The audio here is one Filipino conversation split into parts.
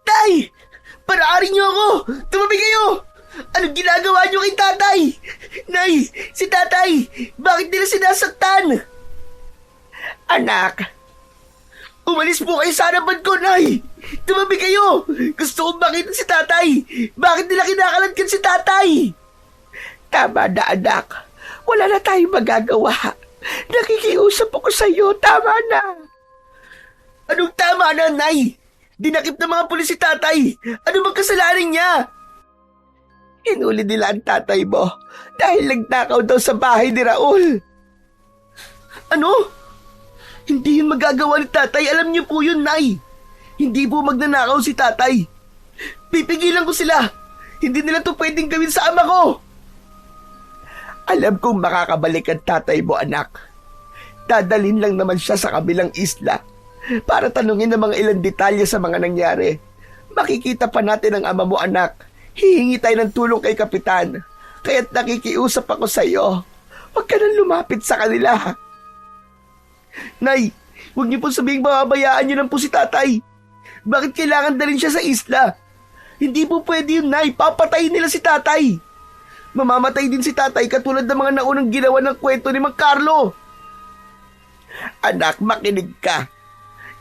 Tay! Paraarin niyo ako! Tumabi kayo! Anong ginagawa niyo kay tatay? Nay! Si tatay! Bakit nila sinasaktan? Anak! Umalis po kayo sa harapan ko, Nay! Tumabi kayo! Gusto kong makita si tatay! Bakit nila kinakaladkan si tatay? Tama na, anak. Wala na tayong magagawa. Nakikiusap ako sa iyo. Tama na. Anong tama na, Nay? Dinakip ng mga pulis si tatay. Ano bang kasalanan niya? Hinuli nila ang tatay mo dahil nagnakaw daw sa bahay ni Raul. Ano? Hindi yun magagawa ni tatay. Alam niyo po yun, Nay. Hindi po magnanakaw si tatay. Pipigilan ko sila. Hindi nila to pwedeng gawin sa ama ko. Alam kong makakabalik ang tatay mo, anak. Dadalhin lang naman siya sa kabilang isla para tanungin ng mga ilang detalye sa mga nangyari. Makikita pa natin ang ama mo, anak. Hihingi tayo ng tulong kay Kapitan. Kaya't nakikiusap ako sa iyo. Huwag ka nang lumapit sa kanila. Nay, huwag niyo po sabihing mababayaan niyo lang po si tatay. Bakit kailangan dalhin siya sa isla? Hindi po pwede yun, Nay. Papatayin nila si tatay. Mamamatay din si tatay katulad ng mga naunang ginawa ng kwento ni Mang Carlo. Anak, makinig ka.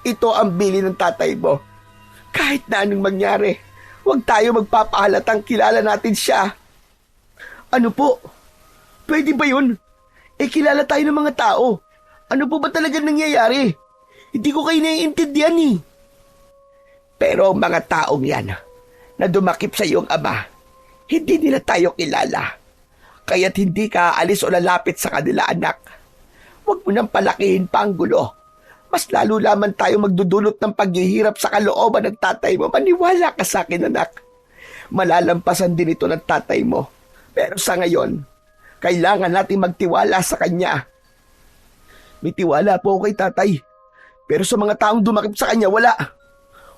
Ito ang bili ng tatay mo. Kahit na anong mangyari, huwag tayo magpapahalatang kilala natin siya. Ano po? Pwede ba yun? Kilala tayo ng mga tao. Ano po ba talaga nangyayari? Hindi ko kayo naiintindihan eh. Pero ang mga taong yan na dumakip sa iyong ama, hindi nila tayo kilala. Kaya't hindi ka aalis o lalapit sa kanila, anak. Huwag mo nang palakihin pa ang gulo. Mas lalo lamang tayo magdudulot ng paghihirap sa kalooban ng tatay mo. Maniwala ka sa akin, anak. Malalampasan din ito ng tatay mo. Pero sa ngayon, kailangan natin magtiwala sa kanya. May tiwala po ako kay tatay. Pero sa mga taong dumakip sa kanya, wala.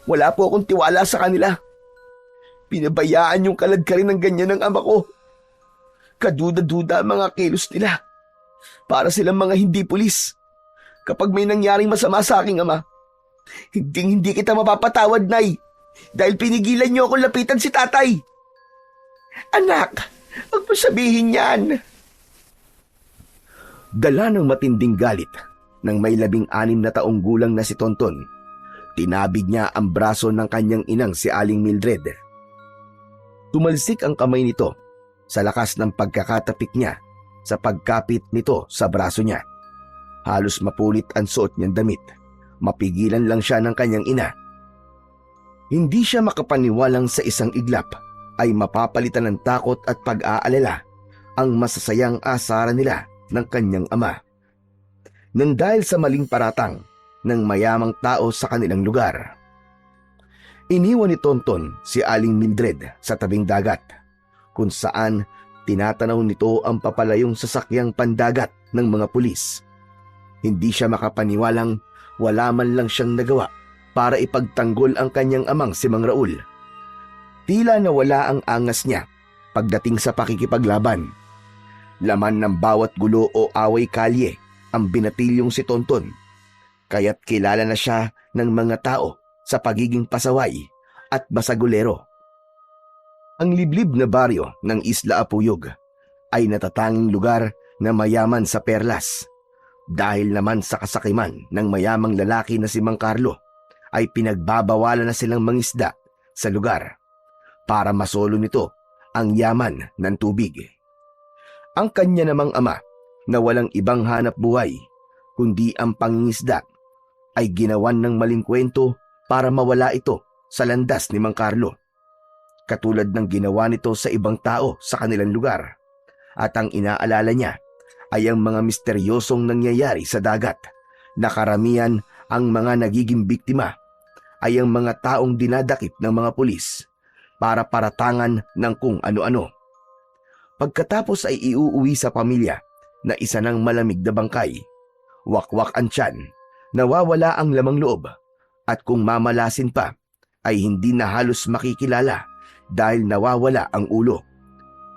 Wala po akong tiwala sa kanila. Pinabayaan yung kaladkarin ng ganyan ng ama ko. Kaduda-duda ang mga kilos nila. Para silang mga hindi pulis. Kapag may nangyaring masama sa aking ama, hindi kita mapapatawad, Nay. Dahil pinigilan niyo akong lapitan si tatay. Anak, huwag mo sabihin yan. Dala ng matinding galit ng may 16 na taong gulang na si Tonton, tinabig niya ang braso ng kanyang inang si Aling Mildred. Tumalsik ang kamay nito sa lakas ng pagkakatapik niya sa pagkapit nito sa braso niya. Halos mapulit ang suot niyang damit. Mapigilan lang siya ng kanyang ina. Hindi siya makapaniwalang sa isang iglap ay mapapalitan ng takot at pag-aalala ang masasayang asaran nila ng kanyang ama. Nang dahil sa maling paratang ng mayamang tao sa kanilang lugar. Iniwan ni Tonton si Aling Mildred sa tabing dagat, kung saan tinatanaw nito ang papalayong sasakyang pandagat ng mga pulis. Hindi siya makapaniwalang wala man lang siyang nagawa para ipagtanggol ang kanyang amang si Mang Raul. Tila nawala ang angas niya pagdating sa pakikipaglaban. Laman ng bawat gulo o away kalye ang binatilyong si Tonton, kaya't kilala na siya ng mga tao sa pagiging pasaway at basagulero. Ang liblib na baryo ng Isla Apuyog ay natatanging lugar na mayaman sa perlas. Dahil naman sa kasakiman ng mayamang lalaki na si Mang Carlo, ay pinagbabawalan na silang mangisda sa lugar para masolo nito ang yaman ng tubig. Ang kanya namang ama na walang ibang hanap buhay kundi ang pangingisda ay ginawan ng maling kwento para mawala ito sa landas ni Mang Carlo. Katulad ng ginawa nito sa ibang tao sa kanilang lugar. At ang inaalala niya ay ang mga misteryosong nangyayari sa dagat na karamihan ang mga nagiging biktima ay ang mga taong dinadakip ng mga pulis para paratangan ng kung ano-ano. Pagkatapos ay iuuwi sa pamilya na isa ng malamig na bangkay, wakwak ang tiyan, nawawala ang lamang loob, at kung mamalasin pa ay hindi na halos makikilala dahil nawawala ang ulo.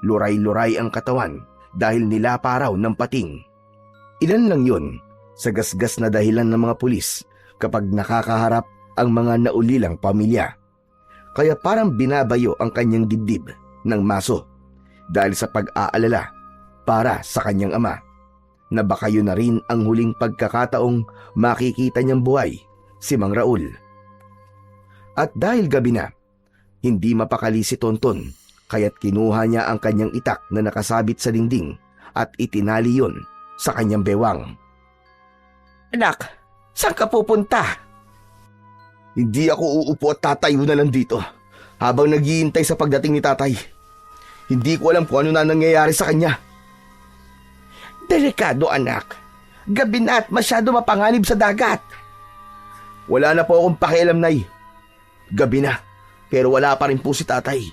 Luray-luray ang katawan dahil nilaparaw ng pating. Ilan lang yun sa gasgas na dahilan ng mga pulis kapag nakakaharap ang mga naulilang pamilya. kaya parang binabayo ang kanyang dibdib ng maso dahil sa pag-aalala para sa kanyang ama na baka yun na rin ang huling pagkakataong makikita niyang buhay si Mang Raul. At dahil gabi na, hindi mapakali si Tonton kaya't kinuha niya ang kanyang itak na nakasabit sa dingding at itinali yon sa kanyang bewang. Anak, saan ka pupunta? Hindi ako uupo at tatayo na lang dito habang naghihintay sa pagdating ni tatay. Hindi ko alam kung ano na nangyayari sa kanya. Delikado, anak. Gabi na at masyado mapanganib sa dagat. Wala na po akong pakialam, Nay. Gabi na, pero wala pa rin po si tatay.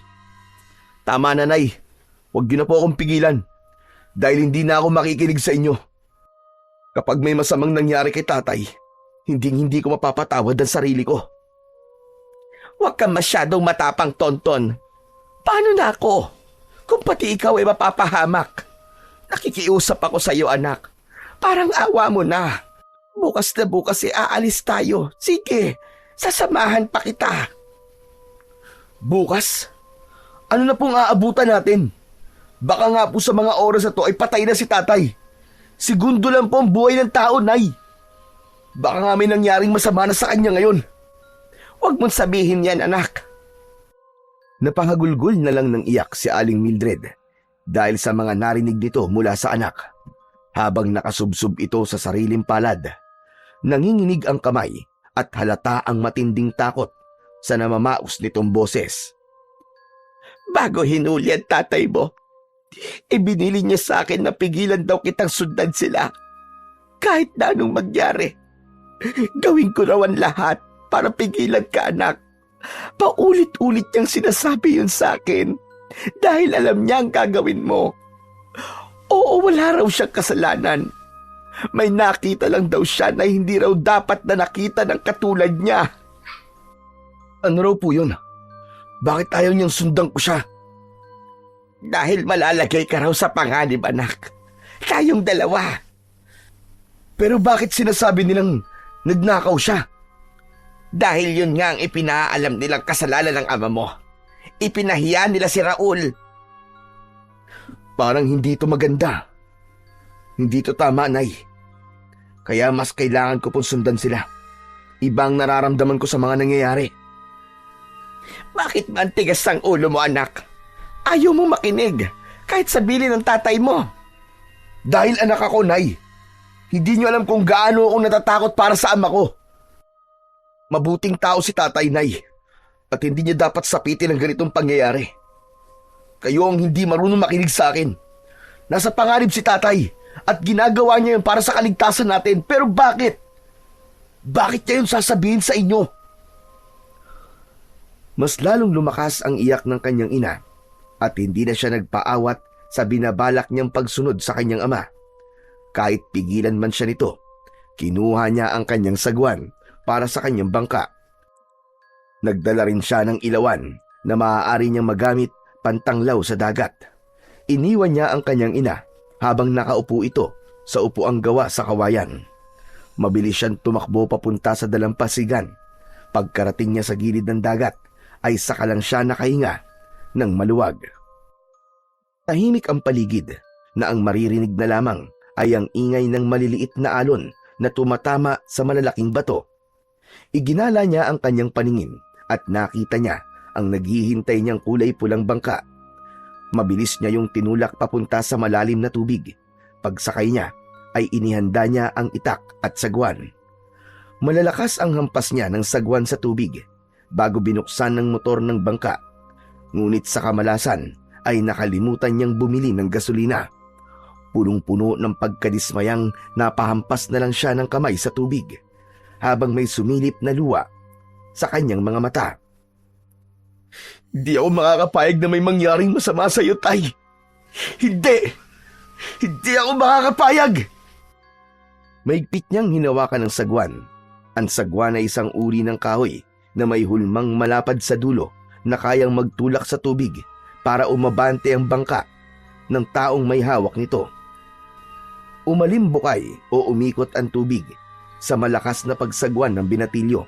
Tama na, Nay. Huwag niyo na po akong pigilan dahil hindi na ako makikinig sa inyo. Kapag may masamang nangyari kay tatay, hindi ko mapapatawad ang sarili ko. Huwag kang masyadong matapang, Tonton. Paano na ako? Kung pati ikaw ay mapapahamak. Nakikiusap ako sa iyo, anak. Parang awa mo na. Bukas na bukas aalis tayo. Sige, sasamahan pa kita. Bukas? Ano na pong aabutan natin? Baka nga po sa mga oras na to ay patay na si tatay. Segundo lang po ang buhay ng tao, Nay. Baka nga may nangyaring masama na sa kanya ngayon. Huwag mong sabihin yan, anak. Napahagulgol na lang ng iyak si Aling Mildred dahil sa mga narinig nito mula sa anak. Habang nakasubsob ito sa sariling palad, nanginginig ang kamay at halata ang matinding takot sa namamaos nitong boses. Bago hinuli ang tatay mo, ibinili niya sa akin na pigilan daw kitang sundan sila. Kahit na anong mangyari, gawin ko raw ang lahat para pigilan ka, anak. Paulit-ulit niyang sinasabi yun sa akin dahil alam niya ang gagawin mo. Oo, wala raw siyang kasalanan. May nakita lang daw siya na hindi raw dapat na nakita ng katulad niya. Ano raw po yun? Bakit ayaw niyang sundan ko siya? Dahil malalagay ka raw sa panganib, anak. Kayong dalawa. Pero bakit sinasabi nilang nagnakaw siya? Dahil yun nga ang ipinaalam nilang kasalanan ng ama mo. Ipinahiya nila si Raul. Parang hindi ito maganda. Hindi ito tama, Nay. Kaya mas kailangan ko pong sundan sila. Ibang nararamdaman ko sa mga nangyayari. Bakit ba ang tigas ng ulo mo, anak? Ayaw mo makinig kahit sabihin ng tatay mo. Dahil anak ako, Nay. Hindi niyo alam kung gaano akong natatakot para sa ama ko. Mabuting tao si tatay, Nay. At hindi niya dapat sapitin ang ganitong pangyayari. Kayo ang hindi marunong makinig sa akin. Nasa panganib si tatay at ginagawa niya yun para sa kaligtasan natin. Pero bakit? Bakit niya yun sasabihin sa inyo? Mas lalong lumakas ang iyak ng kanyang ina at hindi na siya nagpaawat sa binabalak niyang pagsunod sa kanyang ama. Kahit pigilan man siya nito, kinuha niya ang kanyang sagwan para sa kanyang bangka. Nagdala rin siya ng ilawan na maaari niyang magamit pantanglaw sa dagat. Iniwan niya ang kanyang ina habang nakaupo ito sa upuang gawa sa kawayan. Mabilis siyang tumakbo papunta sa dalampasigan. Pagkarating niya sa gilid ng dagat, ay saka lang siya nakahinga ng maluwag. Tahimik ang paligid na ang maririnig na lamang ay ang ingay ng maliliit na alon na tumatama sa malalaking bato. Iginala niya ang kanyang paningin at nakita niya ang naghihintay niyang kulay pulang bangka. Mabilis niya yung tinulak papunta sa malalim na tubig. Pagsakay niya ay inihanda niya ang itak at sagwan. Malalakas ang hampas niya ng sagwan sa tubig bago binuksan ng motor ng bangka. Ngunit sa kamalasan ay nakalimutan niyang bumili ng gasolina. Punong-puno ng pagkadismayang napahampas na lang siya ng kamay sa tubig habang may sumilip na luha sa kanyang mga mata. Hindi ako makakapayag na may mangyaring masama sa iyo, Tay. Hindi! Hindi ako makakapayag! Maigpit niyang hinawakan ng sagwan. Ang sagwan ay isang uri ng kahoy na may hulmang malapad sa dulo na kayang magtulak sa tubig para umabante ang bangka ng taong may hawak nito. Umalimbukay o umikot ang tubig sa malakas na pagsagwan ng binatilyo.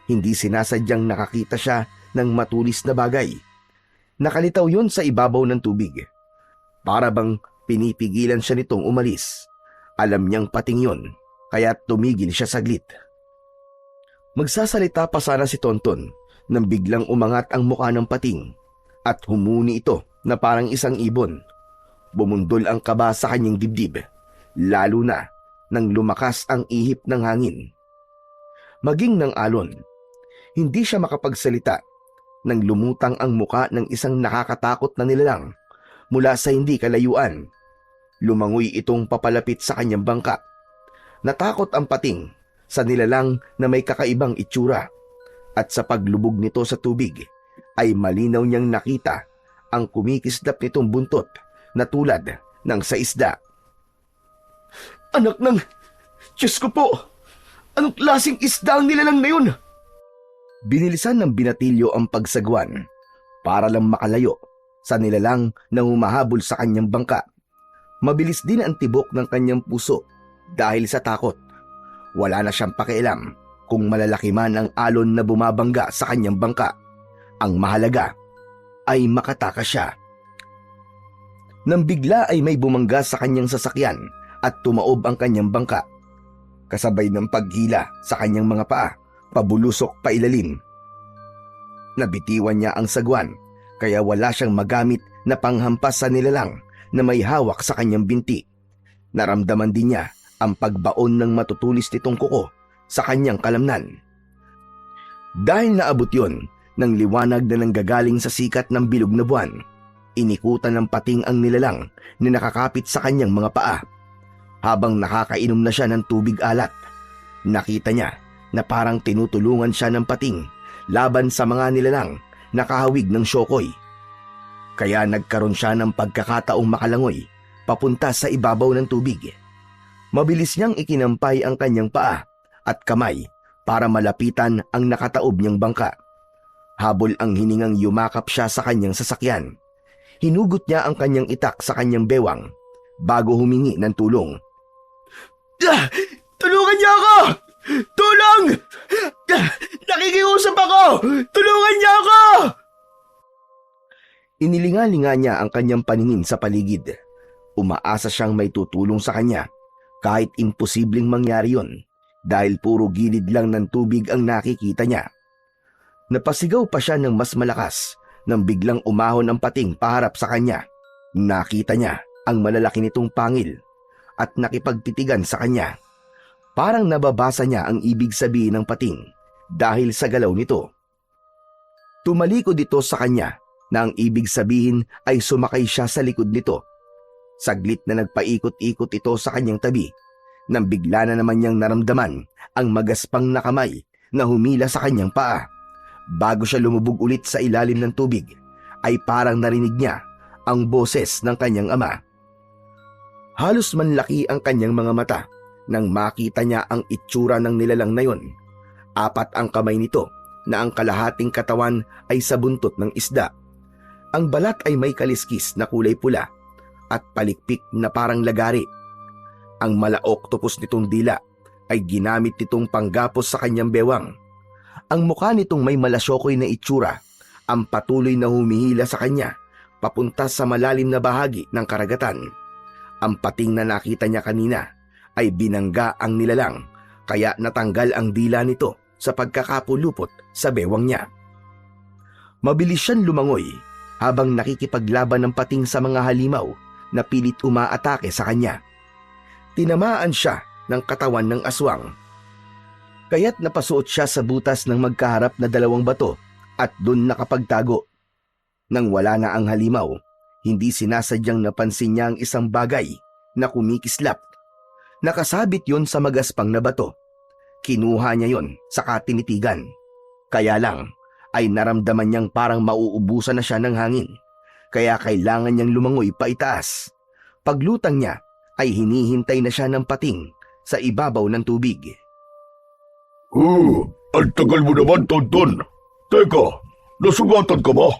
Hindi sinasadyang nakakita siya ng matulis na bagay. Nakalitaw yon sa ibabaw ng tubig. Para bang pinipigilan siya nitong umalis. Alam niyang pating yon, kaya tumigil siya saglit. Magsasalita pa sana si Tonton nang biglang umangat ang mukha ng pating at humuni ito na parang isang ibon. Bumundol ang kaba sa kanyang dibdib, lalo na nang lumakas ang ihip ng hangin. Maging ng alon, hindi siya makapagsalita nang lumutang ang muka ng isang nakakatakot na nilalang mula sa hindi kalayuan. Lumangoy itong papalapit sa kanyang bangka. Natakot ang pating sa nilalang na may kakaibang itsura at sa paglubog nito sa tubig ay malinaw niyang nakita ang kumikislap nitong buntot na tulad ng sa isda. Anak ng... Diyos ko po! Anong klaseng isda ang nilalang na yun? Binilisan ng binatilyo ang pagsagwan para lang makalayo sa nilalang na humahabol sa kanyang bangka. Mabilis din ang tibok ng kanyang puso dahil sa takot. Wala na siyang pakialam kung malalaki man ang alon na bumabangga sa kanyang bangka. Ang mahalaga ay makatakas siya. Nang bigla ay may bumangga sa kanyang sasakyan at tumaob ang kanyang bangka. Kasabay ng paghila sa kanyang mga paa, pabulusok pa ilalim. Nabitiwan niya ang sagwan kaya wala siyang magamit na panghampas sa nilalang na may hawak sa kanyang binti. Naramdaman din niya ang pagbaon ng matutulis nitong kuko sa kanyang kalamnan. Dahil naabot yon ng liwanag na nanggagaling sa sikat ng bilog na buwan, inikutan ng pating ang nilalang na nakakapit sa kanyang mga paa. Habang nakakainom na siya ng tubig alat, nakita niya na parang tinutulungan siya ng pating laban sa mga nilalang na kahawig ng syokoy. Kaya nagkaroon siya ng pagkakataong makalangoy papunta sa ibabaw ng tubig. Mabilis niyang ikinampay ang kanyang paa at kamay para malapitan ang nakataob niyang bangka. Habol ang hiningang yumakap siya sa kanyang sasakyan. Hinugot niya ang kanyang itak sa kanyang bewang bago humingi ng tulong. Tulungan niyo ako! Tulong! Nakikiusap ako! Tulungan niyo ako! Inilingalinga niya ang kanyang paningin sa paligid. Umaasa siyang may tutulong sa kanya kahit imposibleng mangyari yon dahil puro gilid lang ng tubig ang nakikita niya. Napasigaw pa siya ng mas malakas nang biglang umahon ang pating paharap sa kanya. Nakita niya ang malalaki nitong pangil at nakipagtitigan sa kanya. Parang nababasa niya ang ibig sabihin ng pating dahil sa galaw nito. Tumalikod ito sa kanya na ang ibig sabihin ay sumakay siya sa likod nito. Saglit na nagpaikot-ikot ito sa kanyang tabi nang bigla na naman niyang naramdaman ang magaspang na kamay na humila sa kanyang paa. Bago siya lumubog ulit sa ilalim ng tubig, ay parang narinig niya ang boses ng kanyang ama. Halos manlaki ang kanyang mga mata nang makita niya ang itsura ng nilalang na yon. 4 ang kamay nito na ang kalahating katawan ay sa buntot ng isda. Ang balat ay may kaliskis na kulay pula at palikpik na parang lagari. Ang mala-octopus nitong dila ay ginamit nitong panggapos sa kanyang bewang. Ang mukha nitong may malasyokoy na itsura ang patuloy na humihila sa kanya papunta sa malalim na bahagi ng karagatan. Ang pating na nakita niya kanina ay binangga ang nilalang kaya natanggal ang dila nito sa pagkakapulupot sa bewang niya. Mabilis siyang lumangoy habang nakikipaglaban ng pating sa mga halimaw na pilit umaatake sa kanya. Tinamaan siya ng katawan ng aswang. Kaya't napasuot siya sa butas ng magkaharap na 2 bato at doon nakapagtago. Nang wala na ang halimaw, hindi sinasadyang napansin niya ang isang bagay na kumikislap. Nakasabit yon sa magaspang na bato. Kinuha niya yon sa katinitigan. Kaya lang ay naramdaman niyang parang mauubusan na siya ng hangin. Kaya kailangan niyang lumangoy pa itaas. Paglutang niya ay hinihintay na siya ng pating sa ibabaw ng tubig. Ang tagal mo naman, Tonton. Teka, nasugatan ka ba?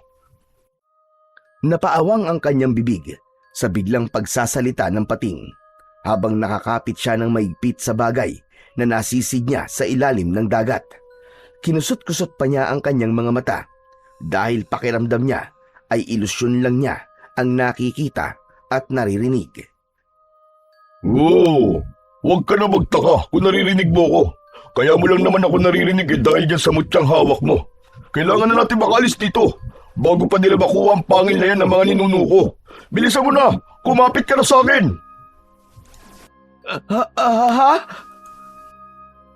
Napaawang ang kanyang bibig sa biglang pagsasalita ng pating habang nakakapit siya ng maigpit sa bagay na nasisid niya sa ilalim ng dagat. Kinusot-kusot pa niya ang kanyang mga mata dahil pakiramdam niya ay ilusyon lang niya ang nakikita at naririnig. Oo, huwag ka na magtaka kung naririnig mo ko. Kaya mo lang naman ako naririnig dahil dyan sa mutyang hawak mo. Kailangan na natin makalis dito bago pa nila makuha ang pangil na yan ng mga ninuno ko. Bilisan mo na, kumapit ka na sa akin. Ha?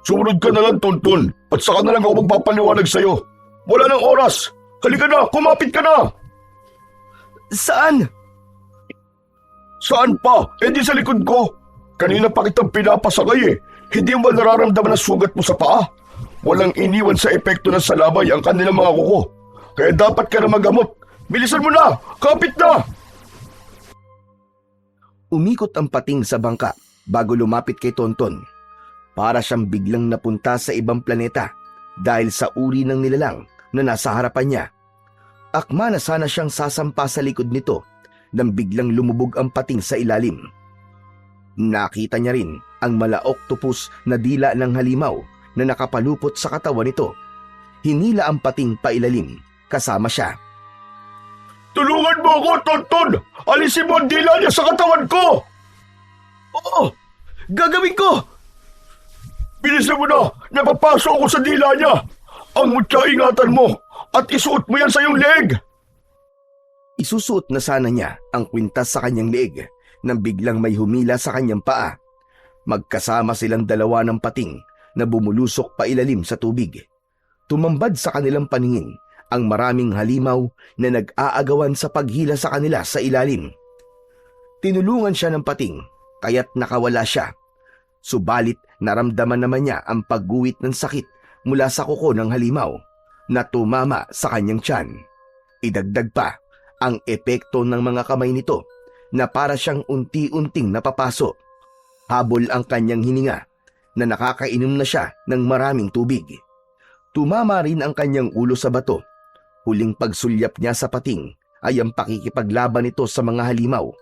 Sumunod ka na lang, Tonton, at saka na lang ako magpapaliwanag sa'yo. Wala nang oras. Halika na, kumapit ka na. Saan? Saan pa? Eh di sa likod ko. Kanina pa kitang pinapasakay eh. Hindi mo nararamdaman ang sugat mo sa paa. Walang iniwan sa epekto ng salabay ang kanilang mga kuko. Kaya dapat ka na magamot. Bilisan mo na! Kapit na! Umikot ang pating sa bangka bago lumapit kay Tonton. Para siyang biglang napunta sa ibang planeta dahil sa uri ng nilalang na nasa harapan niya. Akma na sana siyang sasampa sa likod nito nang biglang lumubog ang pating sa ilalim. Nakita niya rin ang mala-octopus na dila ng halimaw na nakapalupot sa katawan nito. Hinila ang pating pailalim kasama siya. Tulungan mo ako, Tonton! Alisin mo ang dila niya sa katawan ko! Oo! Gagawin ko! Bilisan mo na! Napapasok ako sa dila niya! Ang mutya ingatan mo! At isuot mo yan sa iyong leeg! Isusuot na sana niya ang kwintas sa kanyang leeg nang biglang may humila sa kanyang paa. Magkasama silang dalawa ng pating na bumulusok pa ilalim sa tubig. Tumambad sa kanilang paningin ang maraming halimaw na nag-aagawan sa paghila sa kanila sa ilalim. Tinulungan siya ng pating kaya't nakawala siya. Subalit naramdaman naman niya ang pagguwit ng sakit mula sa kuko ng halimaw na tumama sa kanyang tiyan. Idagdag pa ang epekto ng mga kamay nito na para siyang unti-unting napapaso. Habol ang kanyang hininga na nakakainom na siya ng maraming tubig. Tumama rin ang kanyang ulo sa bato. Huling pagsulyap niya sa pating ay ang pakikipaglaban nito sa mga halimaw.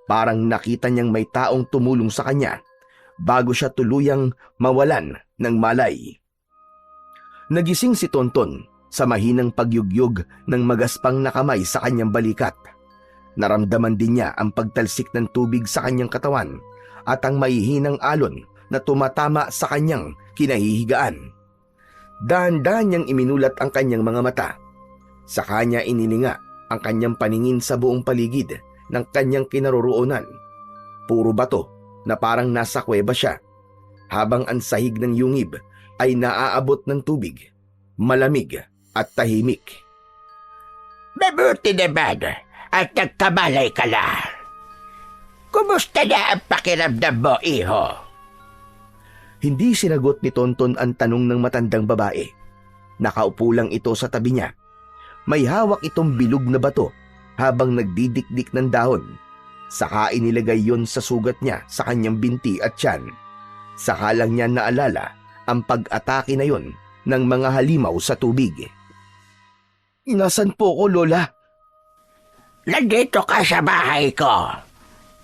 Parang nakita niyang may taong tumulong sa kanya bago siya tuluyang mawalan ng malay. Nagising si Tonton sa mahinang pagyugyog ng magaspang na kamay sa kanyang balikat. Naramdaman din niya ang pagtalsik ng tubig sa kanyang katawan at ang maihinang alon na tumatama sa kanyang kinahihigaan. Dahan-dahan niyang iminulat ang kanyang mga mata. Sa kanya inininga ang kanyang paningin sa buong paligid ng kanyang kinaroroonan. Puro bato na parang nasa kuweba siya, habang ang sahig ng yungib ay naaabot ng tubig, malamig at tahimik. Mabuti naman at nagkamalay ka na. Kumusta na ang pakiramdam mo, iho? Hindi sinagot ni Tonton ang tanong ng matandang babae. Nakaupo lang ito sa tabi niya. May hawak itong bilog na bato habang nagdidikdik ng dahon. Saka inilagay yon sa sugat niya sa kanyang binti at tiyan. Saka lang niya naalala ang pag-atake na yon ng mga halimaw sa tubig. Nasaan po ko, Lola? Nandito ka sa bahay ko.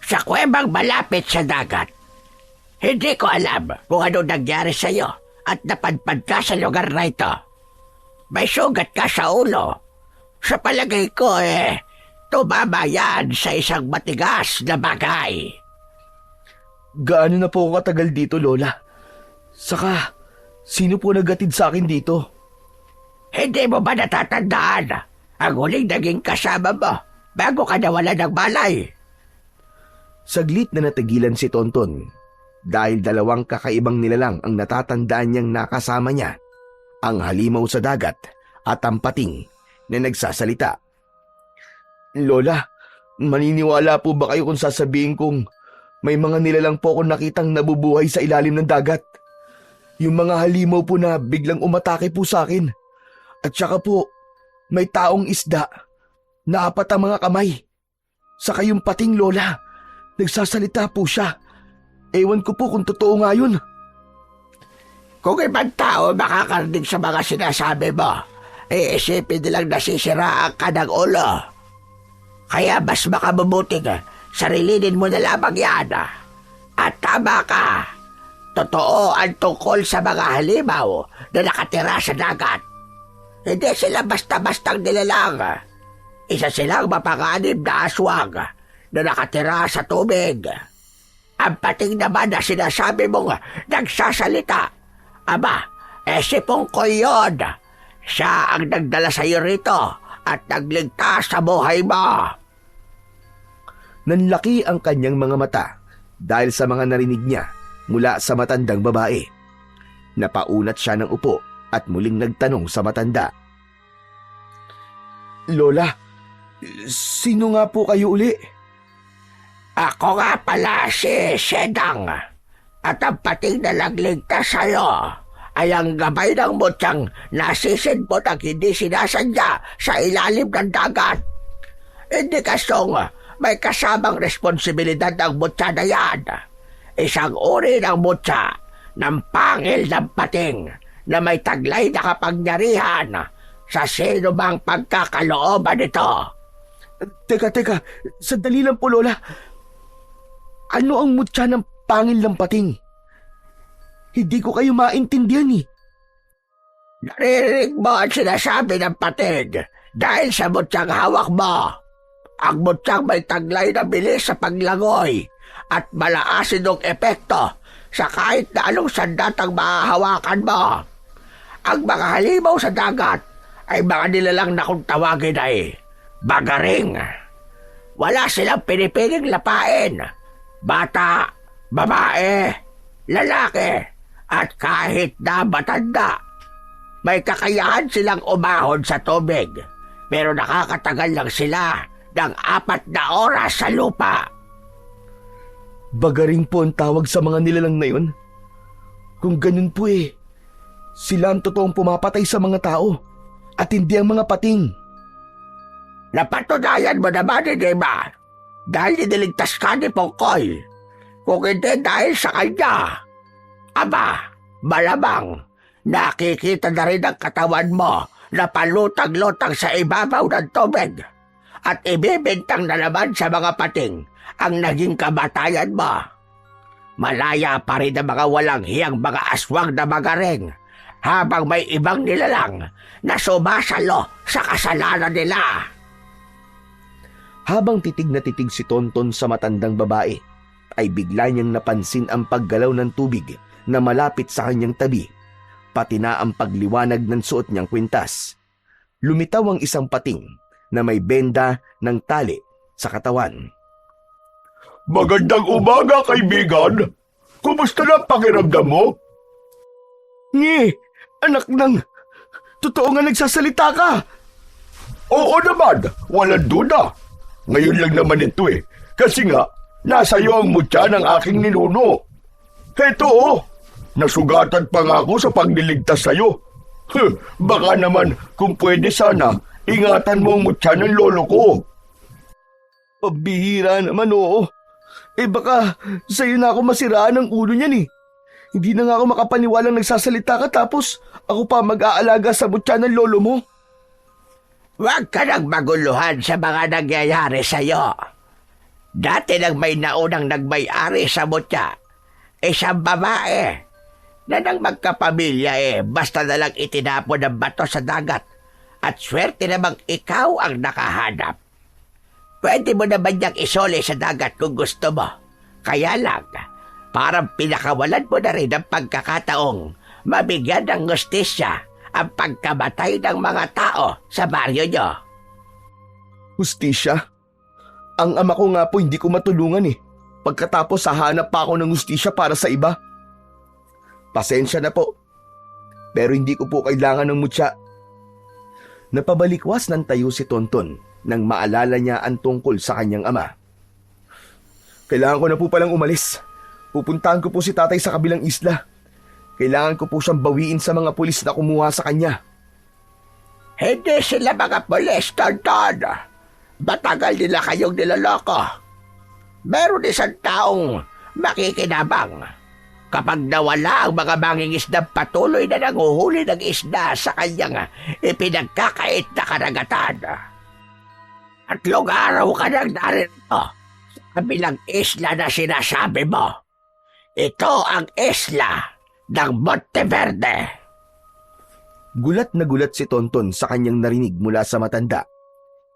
Sa kuwebang malapit sa dagat. Hindi ko alam kung ano nangyari sa'yo at napadpad ka sa lugar na ito. May sugat ka sa ulo. Sa palagay ko tumama yan sa isang matigas na bagay. Gaano na po ako katagal dito, Lola? Saka, sino po nagatid sa akin dito? Hindi mo ba natatandaan ang huling naging kasama mo bago ka nawala ng balay? Saglit na natigilan si Tonton dahil dalawang kakaibang nilalang ang natatandaan niyang nakasama niya, ang halimaw sa dagat at ang pating na nagsasalita. Lola, maniniwala po ba kayo kung sasabihin kong may mga nilalang po akong nakitang nabubuhay sa ilalim ng dagat? Yung mga halimaw po na biglang umatake po sa akin. At saka po, may taong isda na apat ang mga kamay. Saka yung pating, Lola, nagsasalita po siya. Ewan ko po kung totoo nga yun. Kung ibang tao makakarinig sa mga sinasabi mo, iisipin nilang nasisiraan ka ng ulo. Kaya mas makabubuting sarilinin mo na lamang yan. At tama ka. Totoo ang tungkol sa mga halimaw na nakatira sa dagat. Hindi sila basta-bastang nilalang. Isa silang mapanganib na aswang na nakatira sa tubig. Ang pating naman na sinasabi mong nagsasalita. Aba, si Pungkoy yun. Siya ang nagdala sa iyo rito at nagligtas sa buhay mo. Nanlaki ang kanyang mga mata dahil sa mga narinig niya mula sa matandang babae. Napaunat siya ng upo at muling nagtanong sa matanda. Lola, sino nga po kayo uli? Ako nga pala si Sedang at ang pating na nagligtas sa'yo ay ang gabay ng mutyang nasisid mo nang hindi sinasadya sa ilalim ng dagat. Indikasyong may kasamang responsibilidad ng mutya na yan. Isang uri ng mutya ng pangil ng pating na may taglay na kapangyarihan sa sino bang pagkakalooban nito. Teka, sandali lang po, Lola. Ano ang mutya ng pangil ng pating? Hindi ko kayo maintindihan eh. Naririnig mo ang sinasabi ng pating dahil sa mutyang hawak mo. Ang mutyang may taglay na bilis sa paglangoy at malaasidong epekto sa kahit na anong sandatang mahahawakan mo. Ang mga halimaw sa dagat ay mga nilalang na kung tawagin ay bagaring. Wala silang pinipiling lapain. Bata, babae, lalaki, at kahit na matanda. May kakayahan silang umahon sa tubig, pero nakakatagal lang sila ng 4 na oras sa lupa. Bagaring po ang tawag sa mga nilalang na yun. Kung ganun po sila ang totoong pumapatay sa mga tao at hindi ang mga pating. Napatunayan mo naman, hindi ba? Dahil iniligtas ka ni Pungkoy. Kung hindi dahil sa kanya. Aba, malamang nakikita na rin ang katawan mo na palutang-lutang sa ibabaw ng tubig at ibibintang na naman sa mga pating ang naging kamatayan mo. Malaya pa rin ang mga walang hiyang mga aswang na magaring habang may ibang nilalang na sumasalo sa kasalanan nila. Habang titig na titig si Tonton sa matandang babae, ay bigla niyang napansin ang paggalaw ng tubig na malapit sa kanyang tabi, pati na ang pagliwanag ng suot niyang kwintas. Lumitaw ang isang pating na may benda ng tali sa katawan. Magandang umaga, kaibigan. Kumusta na ang pakiramdam mo? Anak ng... Totoo nga nagsasalita ka! Oo naman, walang duda. Ngayon lang naman ito kasi nga, nasa iyo ang mutya ng aking ninuno. Heto nasugatan pa nga ako sa pagliligtas sa'yo. Baka naman kung pwede sana, ingatan mo ang mutya ng lolo ko. Pabihira naman, oo. Baka sa'yo na ako masiraan ng ulo niyan. Hindi na nga ako makapaniwalang nagsasalita ka tapos ako pa mag-aalaga sa mutya ng lolo mo. Huwag ka nang maguluhan sa mga nangyayari sa'yo. Dati lang may naunang nagmay-ari sa mutya. Isang babae na nang magkapamilya basta na lang itinapon ng bato sa dagat at swerte namang ikaw ang nakahanap. Pwede mo naman niyang isole sa dagat kung gusto mo. Kaya lang, parang pinakawalan mo na rin ang pagkakataong mabigyan ng hustisya ang pagkamatay ng mga tao sa baryo nyo. Hustisya? Ang ama ko nga po hindi ko matulungan Pagkatapos hahanap pa ako ng hustisya para sa iba. Pasensya na po. Pero hindi ko po kailangan ng mutya. Napabalikwas ng tayo si Tonton nang maalala niya ang tungkol sa kanyang ama. Kailangan ko na po palang umalis. Pupuntahan ko po si tatay sa kabilang isla. Kailangan ko po siyang bawiin sa mga pulis na kumuha sa kanya. Hindi sila mga pulis, Tonton. Matagal nila kayong nilaloko. Meron isang taong makikinabang. Kapag nawala ang mga mangingisdang patuloy na nanguhuli ng isda sa kanyang ipinagkakait na karagatan. 3 araw ka nang narito sa kabilang isla na sinasabi mo. Ito ang isla ng Monteverde. Gulat na gulat si Tonton sa kanyang narinig mula sa matanda.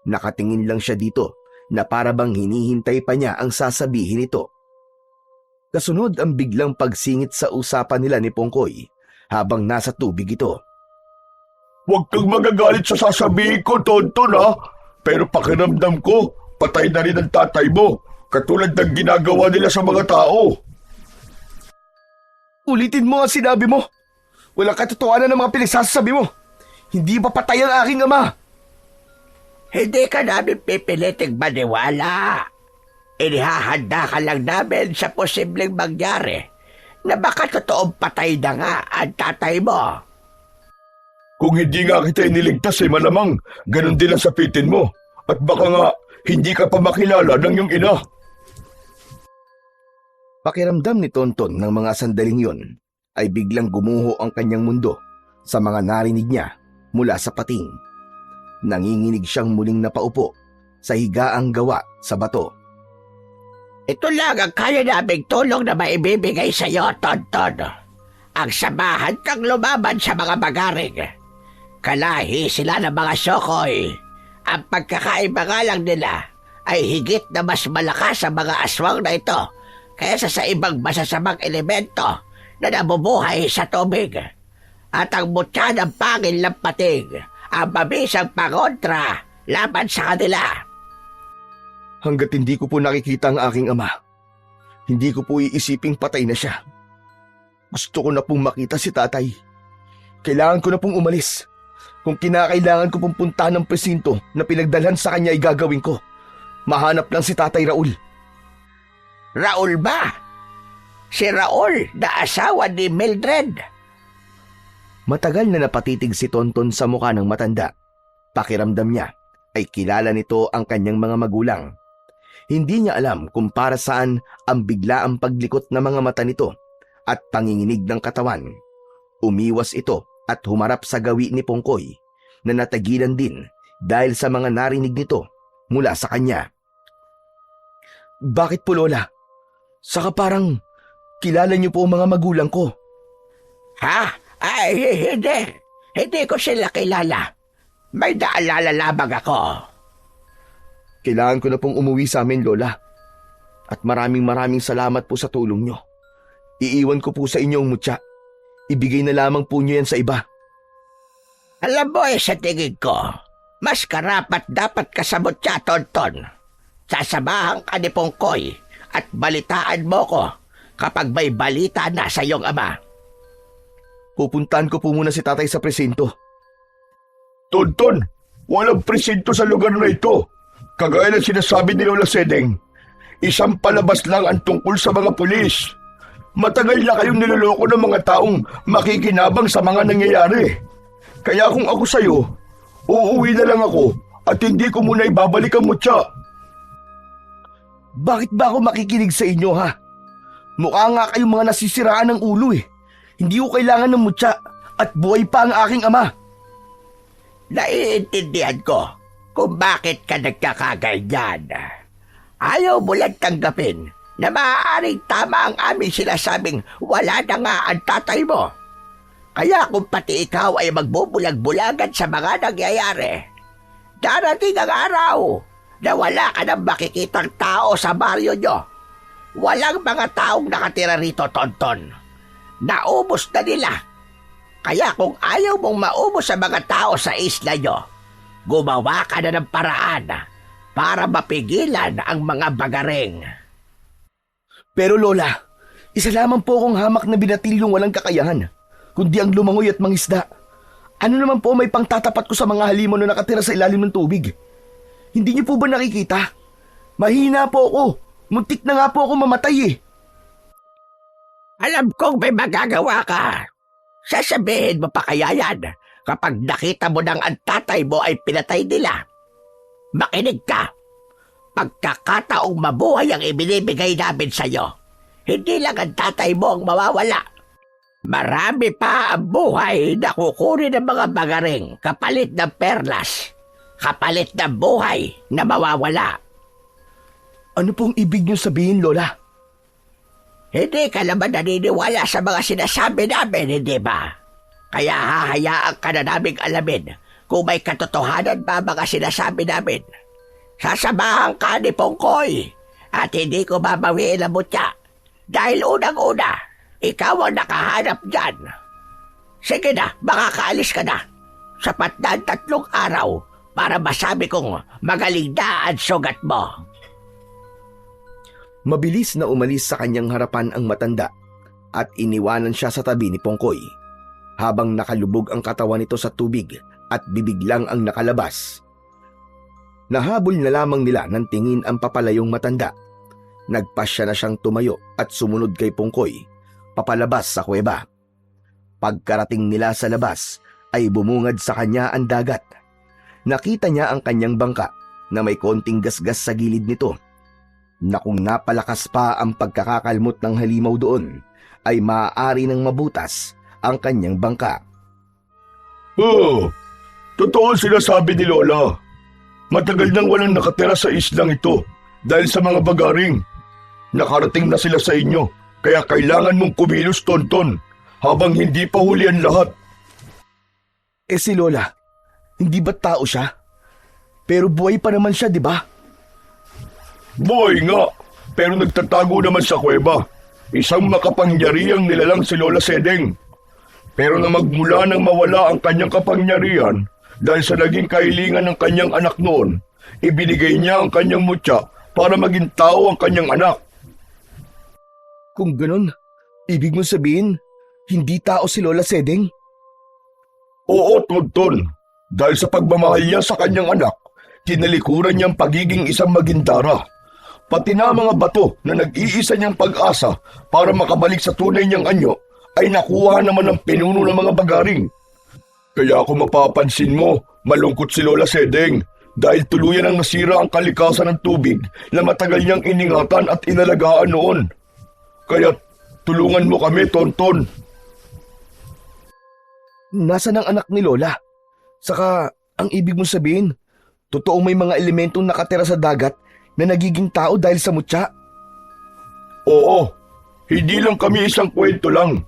Nakatingin lang siya dito na para bang hinihintay pa niya ang sasabihin nito. Kasunod ang biglang pagsingit sa usapan nila ni Pongkoy habang nasa tubig ito. Huwag kang magagalit sa sasabihin ko, Tonton, ha? Pero pakiramdam ko, patay na rin ang tatay mo, katulad ng ginagawa nila sa mga tao. Ulitin mo ang sinabi mo. Walang katotohanan ng mga pinagsasabi mo. Hindi ba patay ang aking ama? Hindi ka namin pipiliting maniwala. Inihahanda ka lang namin sa posibleng mangyari na baka totoong patay na nga ang tatay mo. Kung hindi nga kita iniligtas, malamang ganun din ang sapitin mo. At baka nga, hindi ka pa makilala ng iyong ina. Pakiramdam ni Tonton ng mga sandaling yon ay biglang gumuho ang kanyang mundo sa mga narinig niya mula sa pating. Nanginginig siyang muling napaupo sa higaang gawa sa bato. Ito lang ang kaya naming tulong na maibibigay sa iyo, Tonton. Ang samahan kang lumaban sa mga magaring. Kalahi sila ng mga sokoy. Ang pagkakaiba nga lang nila ay higit na mas malakas sa mga aswang na ito kaysa sa ibang masasamang elemento na nabubuhay sa tubig. At ang mutya ng pangil ng pating ang mabisang pangontra laban sa kanila. Hanggat hindi ko po nakikita ang aking ama, hindi ko po iisiping patay na siya. Gusto ko na pong makita si tatay. Kailangan ko na pong umalis. Kung kinakailangan ko pong puntahan ng presinto na pinagdalhan sa kanya ay gagawin ko. Mahanap lang si Tatay Raul. Raul ba? Si Raul na asawa ni Mildred. Matagal na napatitig si Tonton sa mukha ng matanda. Pakiramdam niya ay kilala nito ang kanyang mga magulang. Hindi niya alam kung para saan ang biglaang paglikot ng mga mata nito at panginginig ng katawan. Umiwas ito at humarap sa gawi ni Pongkoy na natagilan din dahil sa mga narinig nito mula sa kanya. Bakit po, Lola? Saka parang kilala niyo po ang mga magulang ko. Ha? Ay, hindi. Hindi ko sila kilala. May naalala lamang ako. Kailangan ko na pong umuwi sa amin, Lola. At maraming salamat po sa tulong niyo. Iiwan ko po sa inyo ang mutya. Ibigay na lamang po niyo yan sa iba. Alam mo sa tingin ko, mas karapat dapat ka sa mutya, Tonton. Sasamahan ka ni Pongkoy at balitaan mo ko kapag may balita na sa iyong ama. Pupuntahan ko po muna si tatay sa presinto. Tonton, walang presinto sa lugar na ito. Kagaya ng sinasabi ni Lola Sedeng, isang palabas lang ang tungkol sa mga pulis. Matagal na kayong niloloko ng mga taong makikinabang sa mga nangyayari. Kaya kung ako sa'yo, uuwi na lang ako at hindi ko muna ibabalik ang mutya. Bakit ba ako makikinig sa inyo, ha? Mukha nga kayong mga nasisiraan ng ulo eh. Hindi ko kailangan ng mutya at buhay pa ang aking ama. Naiintindihan ko kung bakit ka nagkakaganyan. Ayaw mo lang tanggapin na maaaring tama ang aming sinasabing wala na nga ang tatay mo. Kaya kung pati ikaw ay magbubulag-bulagan sa mga nangyayari, darating ang araw na wala ka nang makikitang tao sa baryo nyo. Walang mga taong nakatira rito, Tonton. Naubos na nila. Kaya kung ayaw mong maubos sa mga tao sa isla nyo, gumawa ka na ng paraan para mapigilan ang mga bagaring. Pero Lola, isa lamang po akong hamak na binatilyong walang kakayahan, kundi ang lumangoy at mangisda. Ano naman po may pangtatapat ko sa mga halimon na nakatira sa ilalim ng tubig? Hindi niyo po ba nakikita? Mahina po ako. Muntik na nga po ako mamatay eh. Alam kong may magagawa ka. Sasabihin mo pa kaya yan kapag nakita mo nang ang tatay mo ay pinatay nila. Makinig ka. Pagkakataong mabuhay ang ibinibigay namin sa'yo. Hindi lang ang tatay mo ang mawawala. Marami pa ang buhay na kukunin ng mga bagaring kapalit ng perlas. Kapalit ng buhay na mawawala. Ano pong ibig niyo sabihin, Lola? Hindi ka naman naniniwala sa mga sinasabi namin, hindi ba? Kaya hahayaan ka na naming alamin kung may katotohanan ba mga sinasabi namin. Sasamahan ka ni Pongkoy at hindi ko babawiin ang mutya dahil unang-una, ikaw ang nakahanap dyan. Sige na, makakaalis ka na. Sapat na ang 3 araw para masabi kong magaling na ang sugat mo. Mabilis na umalis sa kanyang harapan ang matanda at iniwanan siya sa tabi ni Pongkoy. Habang nakalubog ang katawan nito sa tubig at bibig lang ang nakalabas. Nahabol na lamang nila ng tingin ang papalayong matanda. Nagpasya na siyang tumayo at sumunod kay Pongkoy, papalabas sa kuweba. Pagkarating nila sa labas, ay bumungad sa kanya ang dagat. Nakita niya ang kanyang bangka na may konting gasgas sa gilid nito. Na kung napalakas pa ang pagkakakalmot ng halimaw doon, ay maaari nang mabutas ang kanyang bangka. Oh, totoo sinasabi ni Lola. Matagal nang walang nakatira sa islang ito dahil sa mga bagaring. Nakarating na sila sa inyo, kaya kailangan mong kumilos, Tonton, habang hindi pa huli ang lahat. Si Lola, hindi ba tao siya? Pero buhay pa naman siya, di ba? Buhay nga, pero nagtatago naman sa kuweba. Isang makapangyarihang nilalang si Lola Sedeng. Pero na magmula nang mawala ang kanyang kapangyarihan dahil sa naging kahilingan ng kanyang anak noon, ibinigay niya ang kanyang mutya para maging tao ang kanyang anak. Kung ganun, ibig mong sabihin, hindi tao si Lola Sedeng? Oo, Tonton. Dahil sa pagmamahal niya sa kanyang anak, tinalikuran niyang pagiging isang magindara. Pati na mga bato na nag-iisa niyang pag-asa para makabalik sa tunay niyang anyo ay nakuha naman ng pinuno ng mga bagaring. Kaya kung mapapansin mo, malungkot si Lola Sedeng dahil tuluyan ang nasira ang kalikasan ng tubig na matagal niyang iningatan at inalagaan noon. Kaya tulungan mo kami, Tonton. Nasaan ang anak ni Lola? Saka, ang ibig mong sabihin, totoong may mga elementong nakatira sa dagat na nagiging tao dahil sa mutya? Oo, hindi lang kami isang kwento lang.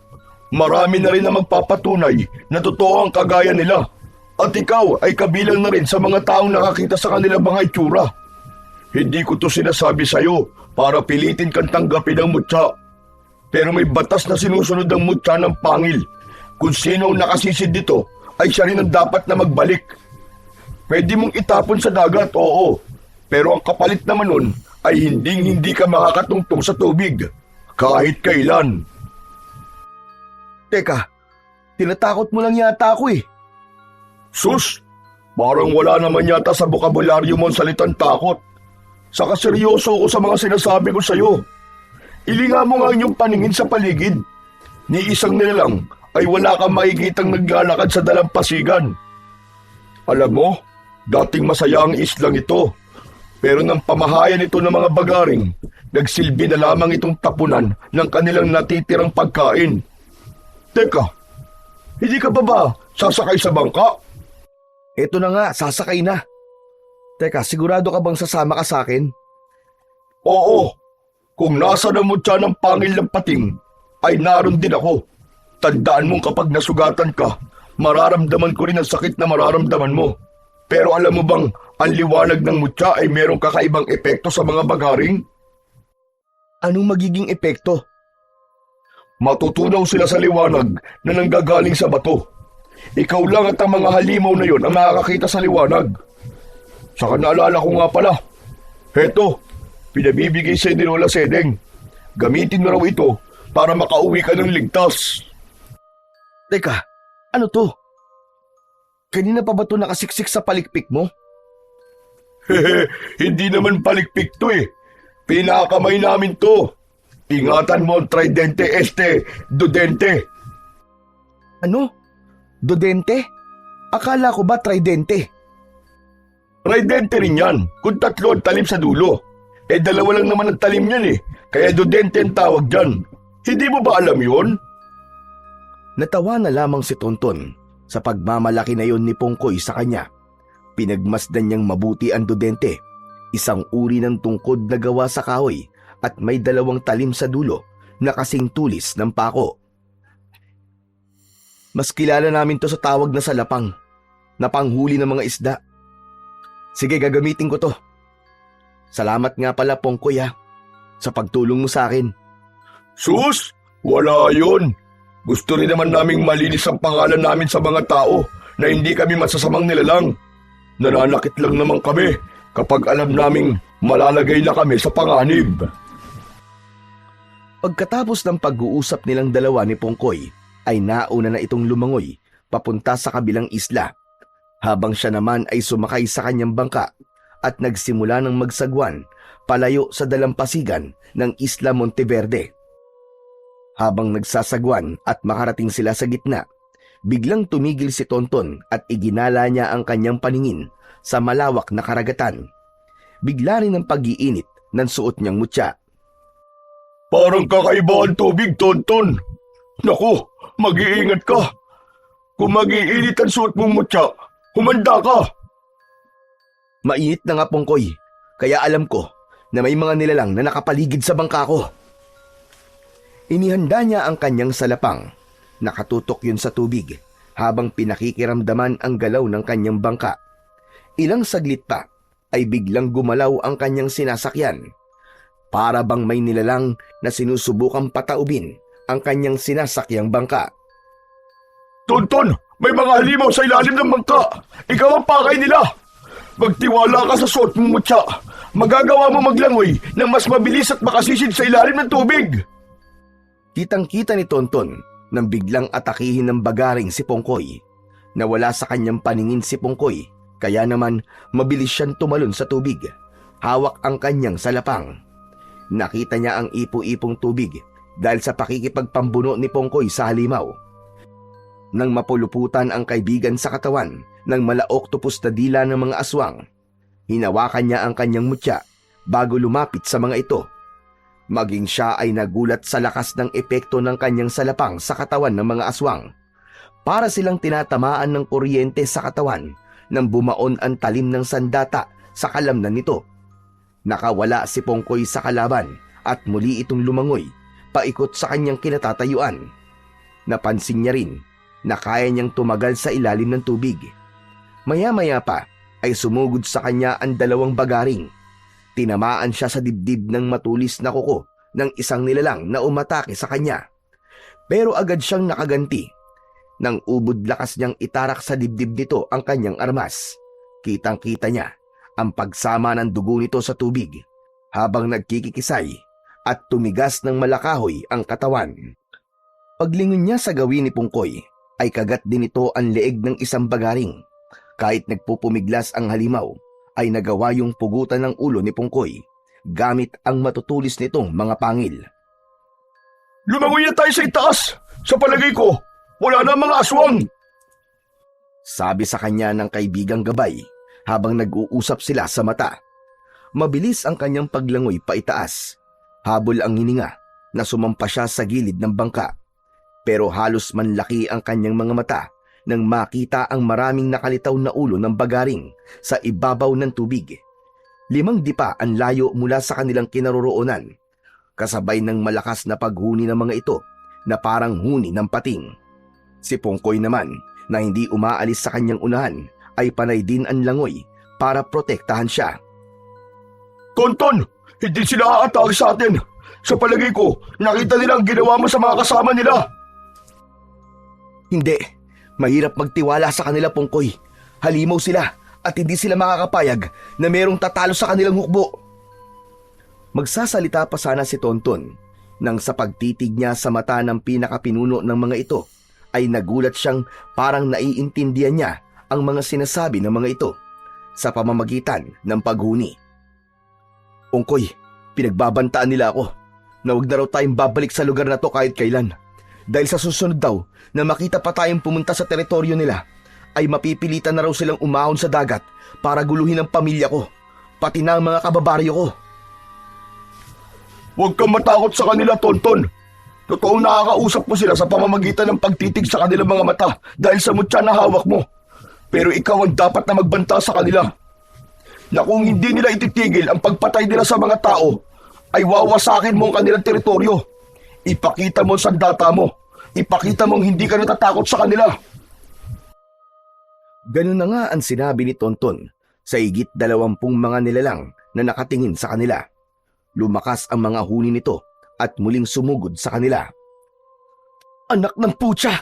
Marami na rin na magpapatunay na totoo ang kagaya nila. At ikaw ay kabilang na rin sa mga taong nakakita sa kanilang mga itsura. Hindi ko to sinasabi sa'yo para pilitin kang tanggapin ang mutya. Pero may batas na sinusunod ang mutya ng pangil. Kung sino ang nakasisid dito, ay siya rin ang dapat na magbalik. Pwede mong itapon sa dagat, oo. Pero ang kapalit naman nun ay hindi ka makakatungtong sa tubig. Kahit kailan. Teka, tinatakot mo lang yata ako eh. Sus, parang wala naman yata sa bokabularyo mo ang salitang takot. Saka seryoso ko sa mga sinasabi ko sa'yo. Ilinga mo nga inyong paningin sa paligid. Ni isang nilalang ay wala kang makikitang naglalakad sa dalampasigan. Alam mo, dating masaya ang islang ito. Pero nang pamahayan ito ng mga bagaring, nagsilbi na lamang itong tapunan ng kanilang natitirang pagkain. Teka, hindi ka ba sasakay sa bangka? Eto na nga, sasakay na. Teka, sigurado ka bang sasama ka sa akin? Oo, kung nasa na mutya ng pangil ng pating, ay naroon din ako. Tandaan mong kapag nasugatan ka, mararamdaman ko rin ang sakit na mararamdaman mo. Pero alam mo bang, ang liwanag ng mutya ay merong kakaibang epekto sa mga bagaring? Anong magiging epekto? Matutunaw sila sa liwanag na nanggagaling sa bato. Ikaw lang at ang mga halimaw na yon ang nakakakita sa liwanag. Saka naalala ko nga pala. Heto, pinabibigay sa ni Lola Sedeng. Gamitin mo raw ito para makauwi ka ng ligtas. Teka, ano to? Kanina pa ba ito nakasiksik sa palikpik mo? Hehe, hindi naman palikpik to eh. Pinakamay namin to. Ingatan mo ang tridente dudente. Ano? Dodente? Akala ko ba tridente? Tridente rin yan, kung 3 ang talim sa dulo. 2 lang naman ang talim yan eh, kaya dudente ang tawag dyan. Hindi mo ba alam yun? Natawa na lamang si Tonton sa pagmamalaki na yon ni Pongkoy sa kanya. Pinagmasdan niyang mabuti ang dudente, isang uri ng tungkod na gawa sa kahoy at may 2 talim sa dulo na kasing tulis ng pako. Mas kilala namin to sa tawag na salapang, na panghuli ng mga isda. Sige, gagamitin ko to. Salamat nga pala, Pongkoy sa pagtulong mo sa akin. Sus, wala yun. Gusto rin naman naming malinis ang pangalan namin sa mga tao na hindi kami masasamang nilalang. Nananakit lang naman kami kapag alam naming malalagay na kami sa panganib. Pagkatapos ng pag-uusap nilang dalawa ni Pongkoy, ay nauna na itong lumangoy papunta sa kabilang isla, habang siya naman ay sumakay sa kanyang bangka at nagsimula ng magsagwan palayo sa dalampasigan ng Isla Monteverde. Habang nagsasagwan at makarating sila sa gitna, biglang tumigil si Tonton at iginala niya ang kanyang paningin sa malawak na karagatan. Bigla rin ang pag-iinit ng suot niyang mutya. Parang kakaiba ang tubig, Tonton. Naku, mag-iingat ka. Kung mag-iinit ang suot mong mutya, humanda ka. Mainit na nga, Pongkoy, kaya alam ko na may mga nilalang na nakapaligid sa bangka ko. Inihanda niya ang kanyang salapang. Nakatutok yun sa tubig habang pinakikiramdaman ang galaw ng kanyang bangka. Ilang saglit pa ay biglang gumalaw ang kanyang sinasakyan. Para bang may nilalang na sinusubukang pataubin ang kanyang sinasakyang bangka. Tonton, may mga halimaw sa ilalim ng bangka. Ikaw ang pakay nila. Magtiwala ka sa suot mong mutya. Magagawa mo maglangoy ng mas mabilis at makasisid sa ilalim ng tubig. Kitang-kita ni Tonton nang biglang atakihin ng bagaring si Pongkoy. Nawala sa kanyang paningin si Pongkoy, kaya naman mabilis siyang tumalon sa tubig. Hawak ang kanyang salapang. Nakita niya ang ipo-ipong tubig dahil sa pakikipagpambuno ni Pongkoy sa halimaw. Nang mapuluputan ang kaibigan sa katawan ng mala-octopus na dila ng mga aswang, hinawakan niya ang kanyang mutya bago lumapit sa mga ito. Maging siya ay nagulat sa lakas ng epekto ng kanyang salapang sa katawan ng mga aswang. Para silang tinatamaan ng kuryente sa katawan nang bumaon ang talim ng sandata sa kalamnan nito. Nakawala si Pongkoy sa kalaban at muli itong lumangoy paikot sa kanyang kinatatayuan. Napansin niya rin na kaya niyang tumagal sa ilalim ng tubig. Maya-maya pa ay sumugod sa kanya ang dalawang bagaring. Tinamaan siya sa dibdib ng matulis na kuko ng isang nilalang na umatake sa kanya. Pero agad siyang nakaganti. Nang ubod lakas niyang itarak sa dibdib nito ang kanyang armas. Kitang-kita niya ang pagsama ng dugo nito sa tubig habang nagkikikisay at tumigas ng malakahoy ang katawan. Paglingon niya sa gawin ni Pongkoy ay kagat din ito ang leeg ng isang bagaring. Kahit nagpupumiglas ang halimaw, ay nagawa yung pugutan ng ulo ni Pongkoy gamit ang matutulis nitong mga pangil. Lumangoy na tayo sa itaas. Sa palagay ko, wala na mga aswang. Sabi sa kanya ng kaibigang gabay habang nag-uusap sila sa mata. Mabilis ang kanyang paglangoy paitaas. Habol ang hininga na sumampa siya sa gilid ng bangka. Pero halos manlaki ang kanyang mga mata nang makita ang maraming nakalitaw na ulo ng bagaring sa ibabaw ng tubig. 5 dipa ang layo mula sa kanilang kinaroroonan, kasabay ng malakas na paghuni ng mga ito na parang huni ng pating. Si Pongkoy naman, na hindi umaalis sa kanyang unahan, ay panay din ang langoy para protektahan siya. Tonton, hindi sila aatake sa atin. Sa palagay ko, nakita nila ang ginawa mo sa mga kasama nila. Hindi. Mahirap magtiwala sa kanila, Pongkoy. Halimaw sila at hindi sila makakapayag na merong tatalo sa kanilang hukbo. Magsasalita pa sana si Tonton nang sa pagtitig niya sa mata ng pinakapinuno ng mga ito ay nagulat siyang parang naiintindihan niya ang mga sinasabi ng mga ito sa pamamagitan ng paghuni. Pongkoy, pinagbabantaan nila ako na huwag na raw tayong babalik sa lugar na to kahit kailan. Dahil sa susunod daw na makita pa tayong pumunta sa teritoryo nila, ay mapipilitan na raw silang umahon sa dagat para guluhin ang pamilya ko, pati na ang mga kababaryo ko. Huwag kang matakot sa kanila, Tonton. Totoong nakakausap mo sila sa pamamagitan ng pagtitig sa kanilang mga mata dahil sa mutya na hawak mo. Pero ikaw ang dapat na magbanta sa kanila. Na kung hindi nila ititigil ang pagpatay nila sa mga tao, ay wawasakin mo ang kanilang teritoryo. Ipakita mo sa data mo Ipakita mong hindi ka natatakot sa kanila. Ganun na nga ang sinabi ni Tonton sa higit 20 mga nilalang na nakatingin sa kanila. Lumakas ang mga huni nito at muling sumugod sa kanila. Anak ng putya!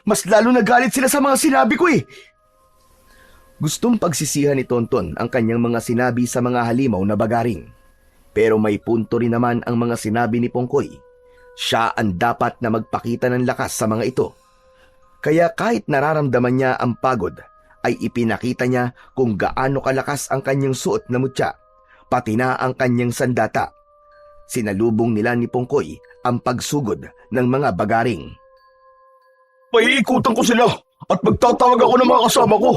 Mas lalo nagalit sila sa mga sinabi ko eh! Gustong pagsisihan ni Tonton ang kanyang mga sinabi sa mga halimaw na bagaring. Pero may punto rin naman ang mga sinabi ni Pongkoy. Siya ang dapat na magpakita ng lakas sa mga ito. Kaya kahit nararamdaman niya ang pagod, ay ipinakita niya kung gaano kalakas ang kanyang suot na mutya, pati na ang kanyang sandata. Sinalubong nila ni Pongkoy ang pagsugod ng mga bagaring. Paiikutan ko sila at magtatawag ako ng mga kasama ko.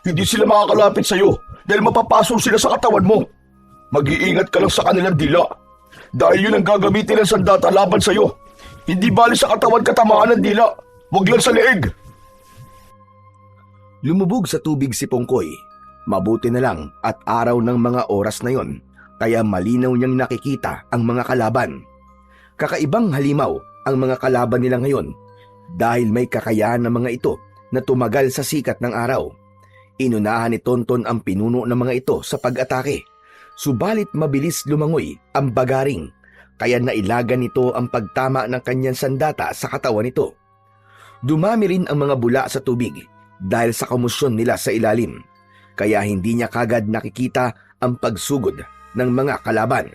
Hindi sila makakalapit sa iyo dahil mapapasok sila sa katawan mo. Mag-iingat ka lang sa kanilang dila dahil yun ang gagamitin ng sandata laban sa iyo. Hindi bali sa katawan katamaan ng dila, wag lang sa leeg. Lumubog sa tubig si Pongkoy. Mabuti na lang at araw ng mga oras na yon, kaya malinaw niyang nakikita ang mga kalaban. Kakaibang halimaw ang mga kalaban nila ngayon dahil may kakayahan ng mga ito na tumagal sa sikat ng araw. Inunahan ni Tonton ang pinuno ng mga ito sa pag-atake, subalit mabilis lumangoy ang bagaring, kaya nailagan nito ang pagtama ng kanyang sandata sa katawan nito. Dumami rin ang mga bula sa tubig dahil sa komosyon nila sa ilalim, kaya hindi niya kagad nakikita ang pagsugod ng mga kalaban.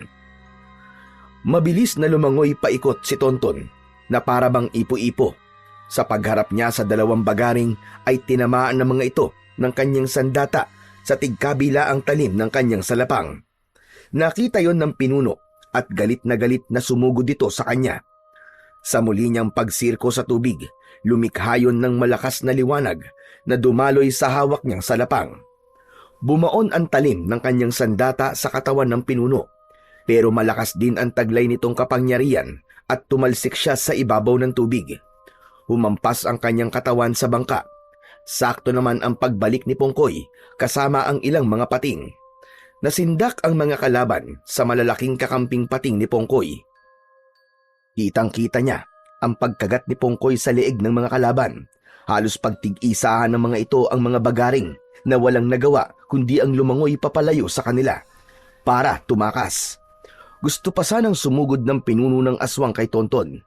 Mabilis na lumangoy paikot si Tonton na parabang ipo-ipo. Sa pagharap niya sa 2 bagaring ay tinamaan ng mga ito ng kanyang sandata sa tigkabila ang talim ng kanyang salapang. Nakita yon ng pinuno at galit na sumugod dito sa kanya. Sa muli niyang pagsirko sa tubig, lumikha yon ng malakas na liwanag na dumaloy sa hawak niyang salapang. Bumaon ang talim ng kanyang sandata sa katawan ng pinuno, pero malakas din ang taglay nitong kapangyarihan at tumalsik siya sa ibabaw ng tubig. Humampas ang kanyang katawan sa bangka. Sakto naman ang pagbalik ni Pongkoy kasama ang ilang mga pating. Nasindak ang mga kalaban sa malalaking kakamping pating ni Pongkoy. Kitang-kita niya ang pagkagat ni Pongkoy sa leeg ng mga kalaban. Halos pagtig-isahan ng mga ito ang mga bagaring na walang nagawa kundi ang lumangoy papalayo sa kanila para tumakas. Gusto pa sanang sumugod ng pinuno ng aswang kay Tonton,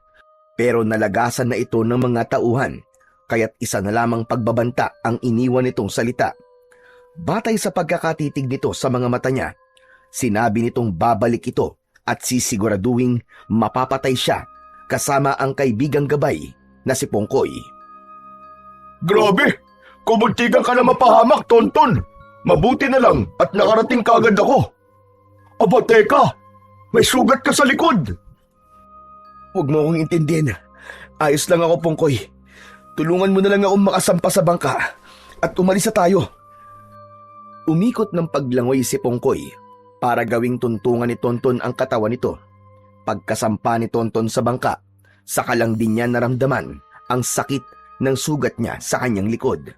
pero nalagasan na ito ng mga tauhan, kaya't isa na lamang pagbabanta ang iniwan nitong salita. Batay sa pagkakatitig nito sa mga mata niya, sinabi nitong babalik ito at sisiguraduhing mapapatay siya kasama ang kaibigang gabay na si Pongkoy. Grabe! Kumuntikan ka na mapahamak, Tonton! Mabuti na lang at nakarating kagad ako. Aba, teka! May sugat ka sa likod! Huwag mo akong intindihin. Ayos lang ako, Pongkoy. Tulungan mo na lang akong makasampa sa bangka at umalis na tayo. Umikot ng paglangoy si Pongkoy para gawing tuntungan ni Tonton ang katawan nito. Pagkasampa ni Tonton sa bangka, saka lang din niya naramdaman ang sakit ng sugat niya sa kanyang likod.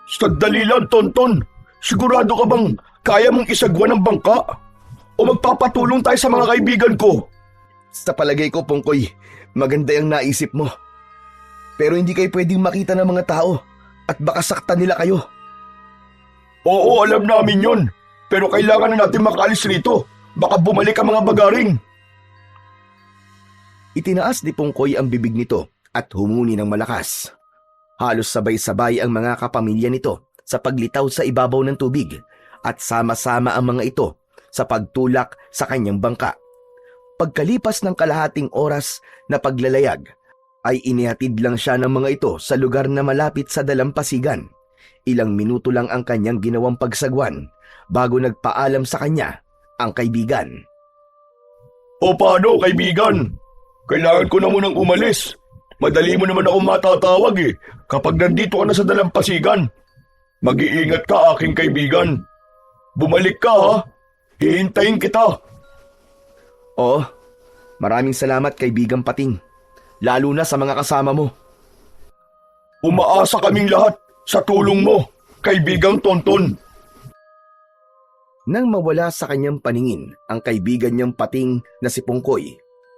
Sandali lang, Tonton. Sigurado ka bang kaya mong isagwa ng bangka? O magpapatulong tayo sa mga kaibigan ko? Sa palagay ko, Pongkoy, maganda yung naisip mo. Pero hindi kayo pwedeng makita ng mga tao at baka saktan nila kayo. Oo, alam namin yon. Pero kailangan na natin makaalis rito. Baka bumalik ang mga bagaring. Itinaas ni Pongkoy ang bibig nito at humuni ng malakas. Halos sabay-sabay ang mga kapamilya nito sa paglitaw sa ibabaw ng tubig at sama-sama ang mga ito sa pagtulak sa kanyang bangka. Pagkalipas ng kalahating oras na paglalayag, ay inihatid lang siya ng mga ito sa lugar na malapit sa dalampasigan. Ilang minuto lang ang kanyang ginawang pagsagwan bago nagpaalam sa kanya ang kaibigan. O paano, kaibigan? Kailangan ko na munang umalis. Madali mo naman ako matatawag kapag nandito ka na sa dalampasigan. Mag-iingat ka, aking kaibigan. Bumalik ka, ha? Hihintayin kita. Oo, maraming salamat kaibigang Pating, lalo na sa mga kasama mo. Umaasa kaming lahat sa tulong mo, kaibigang Tonton. Nang mawala sa kanyang paningin ang kaibigan niyang Pating na si Pongkoy,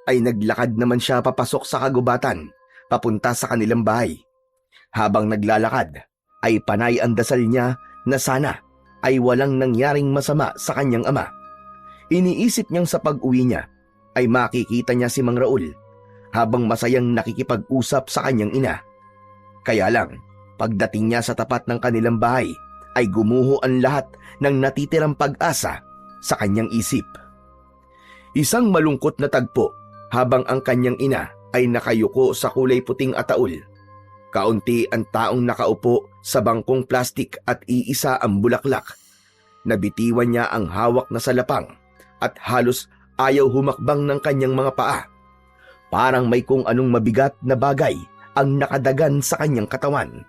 ay naglakad naman siya papasok sa kagubatan, papunta sa kanilang bahay. Habang naglalakad, ay panay ang dasal niya na sana ay walang nangyaring masama sa kanyang ama. Iniisip niyang sa pag-uwi niya ay makikita niya si Mang Raul habang masayang nakikipag-usap sa kanyang ina. Kaya lang, pagdating niya sa tapat ng kanilang bahay, ay gumuho ang lahat ng natitirang pag-asa sa kanyang isip. Isang malungkot na tagpo habang ang kanyang ina ay nakayuko sa kulay puting ataul. Kaunti ang taong nakaupo sa bangkong plastik at iisa ang bulaklak. Nabitiwan niya ang hawak na salapang at halos ayaw humakbang ng kanyang mga paa. Parang may kung anong mabigat na bagay ang nakadagan sa kanyang katawan.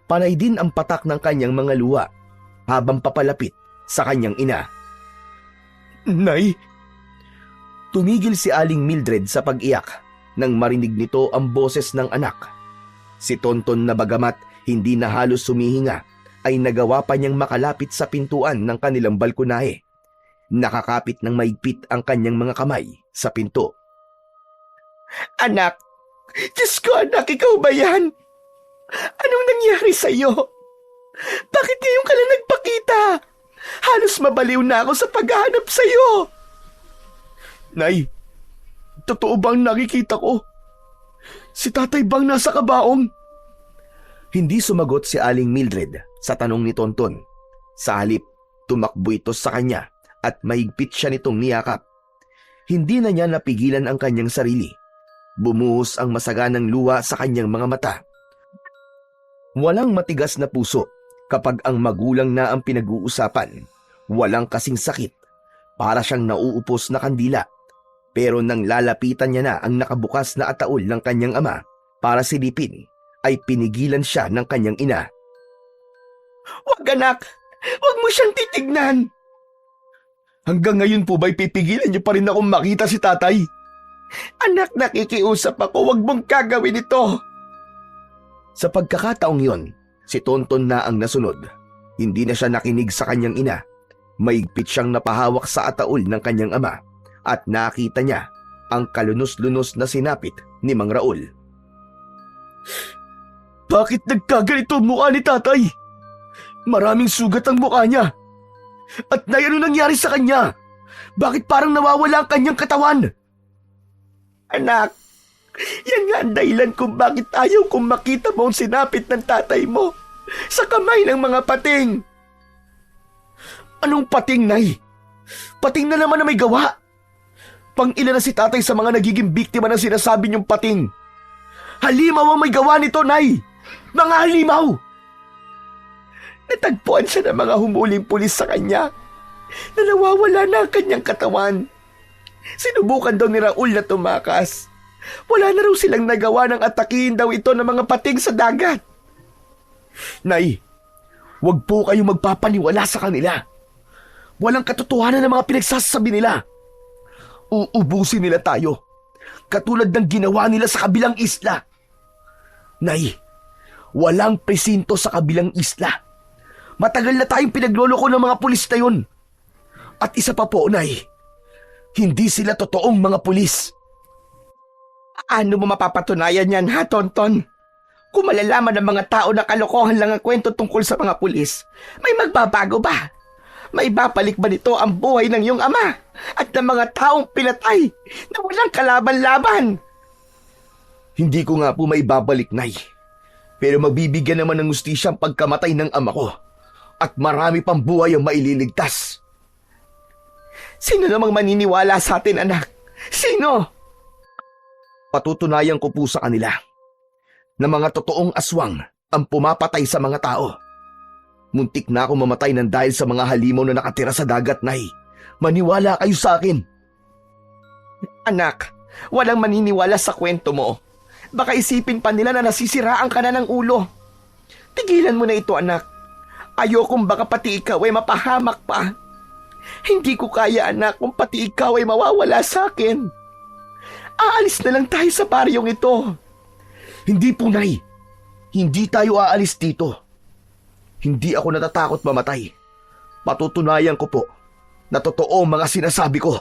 Panay din ang patak ng kanyang mga luha habang papalapit sa kanyang ina. Nay! Tumigil si Aling Mildred sa pag-iyak nang marinig nito ang boses ng anak. Si Tonton na bagamat hindi na halos sumihinga ay nagawa pa niyang makalapit sa pintuan ng kanilang balkonahe. Nakakapit ng maigpit ang kanyang mga kamay sa pinto. Anak! Diyos ko, anak, ikaw ba yan? Anong nangyari sa'yo? Bakit ngayon ka lang nagpakita? Halos mabaliw na ako sa paghahanap sa'yo. Nay, totoo bang nakikita ko? Si tatay bang nasa kabaong? Hindi sumagot si Aling Mildred sa tanong ni Tonton. Sa halip, tumakbo ito sa kanya at mahigpit siya nitong niyakap. Hindi na niya napigilan ang kanyang sarili. Bumuhos ang masaganang luha sa kanyang mga mata. Walang matigas na puso kapag ang magulang na ang pinag-uusapan. Walang kasing sakit. Para siyang nauupos na kandila. Pero nang lalapitan niya na ang nakabukas na ataol ng kanyang ama para silipin, ay pinigilan siya ng kanyang ina. Wag, anak! Wag mo siyang titignan! Hanggang ngayon po ba'y pipigilan niyo pa rin akong makita si tatay? Anak, nakikiusap ako, wag mong gagawin ito! Sa pagkakataong yon, si Tonton na ang nasunod. Hindi na siya nakinig sa kanyang ina. Maigpit siyang napahawak sa ataol ng kanyang ama at nakita niya ang kalunos-lunos na sinapit ni Mang Raul. Bakit nagkaganito ang mukha ni tatay? Maraming sugat ang mukha niya. At na ano nangyari sa kanya? Bakit parang nawawala ang kanyang katawan? Anak, yan nga ang dahilan kung bakit ayaw kong makita mo ang sinapit ng tatay mo sa kamay ng mga pating. Anong pating, Nay? Pating na naman na may gawa. Pang-ilan na si tatay sa mga nagiging biktima ng sinasabi niyong pating. Halimaw ang may gawa nito, Nay! Mga halimaw! Natagpuan siya ng mga humuling pulis sa kanya na nawawala na ang kanyang katawan. Sinubukan daw ni Raul na tumakas. Wala na raw silang nagawa ng atakihin daw ito ng mga pating sa dagat. Nay, wag po kayong magpapaniwala sa kanila. Walang katotohanan ng mga pinagsasabi nila. Uubusin nila tayo, katulad ng ginawa nila sa kabilang isla. Nay, walang presinto sa kabilang isla. Matagal na tayong pinagloloko ng mga pulis na yun. At isa pa po, Nay, hindi sila totoong mga pulis. Ano mo mapapatunayan yan, ha, Tonton? Kung malalaman ng mga tao na kalokohan lang ang kwento tungkol sa mga pulis, may magbabago ba? May babalik ba nito ang buhay ng iyong ama at ng mga taong pinatay na walang kalaban-laban? Hindi ko nga po maibabalik, Nay. Pero magbibigyan naman ng hustisya ang pagkamatay ng ama ko. At marami pang buhay ang maililigtas. Sino namang maniniwala sa atin, anak? Sino? Patutunayan ko po sa kanila na mga totoong aswang ang pumapatay sa mga tao. Muntik na ako mamatay ng dahil sa mga halimaw na nakatira sa dagat, Nay. Maniwala kayo sa akin. Anak, walang maniniwala sa kwento mo. Baka isipin pa nila na nasisiraan ka na ng ulo. Tigilan mo na ito, anak. Ayokong baka pati ikaw ay mapahamak pa. Hindi ko kaya, anak, kung pati ikaw ay mawawala sa akin. Aalis na lang tayo sa baryong ito. Hindi po, Nay. Hindi tayo aalis dito. Hindi ako natatakot mamatay. Patutunayan ko po na totoo ang mga sinasabi ko.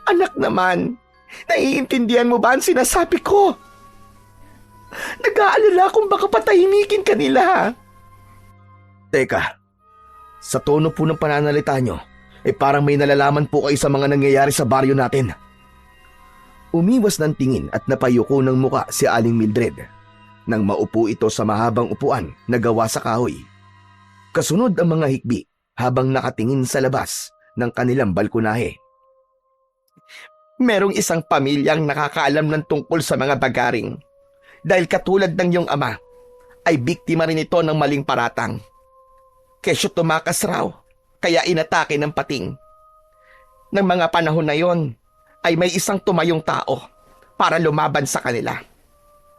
Anak naman, Naiintindihan mo ba ang sinasabi ko? Nag-aalala kung baka patahimikin ka nila. Teka, sa tono po ng pananalita nyo, parang may nalalaman po kayo sa mga nangyayari sa baryo natin. Umiwas ng tingin at napayuko ng muka si Aling Mildred nang maupo ito sa mahabang upuan na gawa sa kahoy. Kasunod ang mga hikbi habang nakatingin sa labas ng kanilang balkonahe. Merong isang pamilyang nakakaalam ng tungkol sa mga bagaring. Dahil katulad ng iyong ama, ay biktima rin ito ng maling paratang. Kesyo tumakas raw, kaya inatake ng pating. Nang mga panahon na yon, ay may isang tumayong tao para lumaban sa kanila.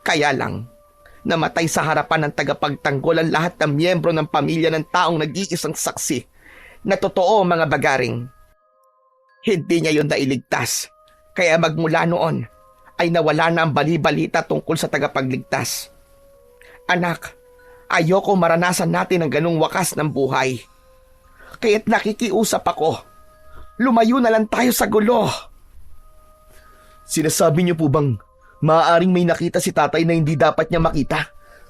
Kaya lang, namatay sa harapan ng tagapagtanggol ang lahat ng miyembro ng pamilya ng taong nag-iisang saksi na totoo mga bagaring. Hindi niya yun nailigtas, kaya magmula noon ay nawala na ang bali-balita tungkol sa tagapagligtas. Anak, ayoko maranasan natin ang ganung wakas ng buhay. Kaya't nakikiusap ako, lumayo na lang tayo sa gulo. Sinasabi niyo po bang maaaring may nakita si tatay na hindi dapat niya makita,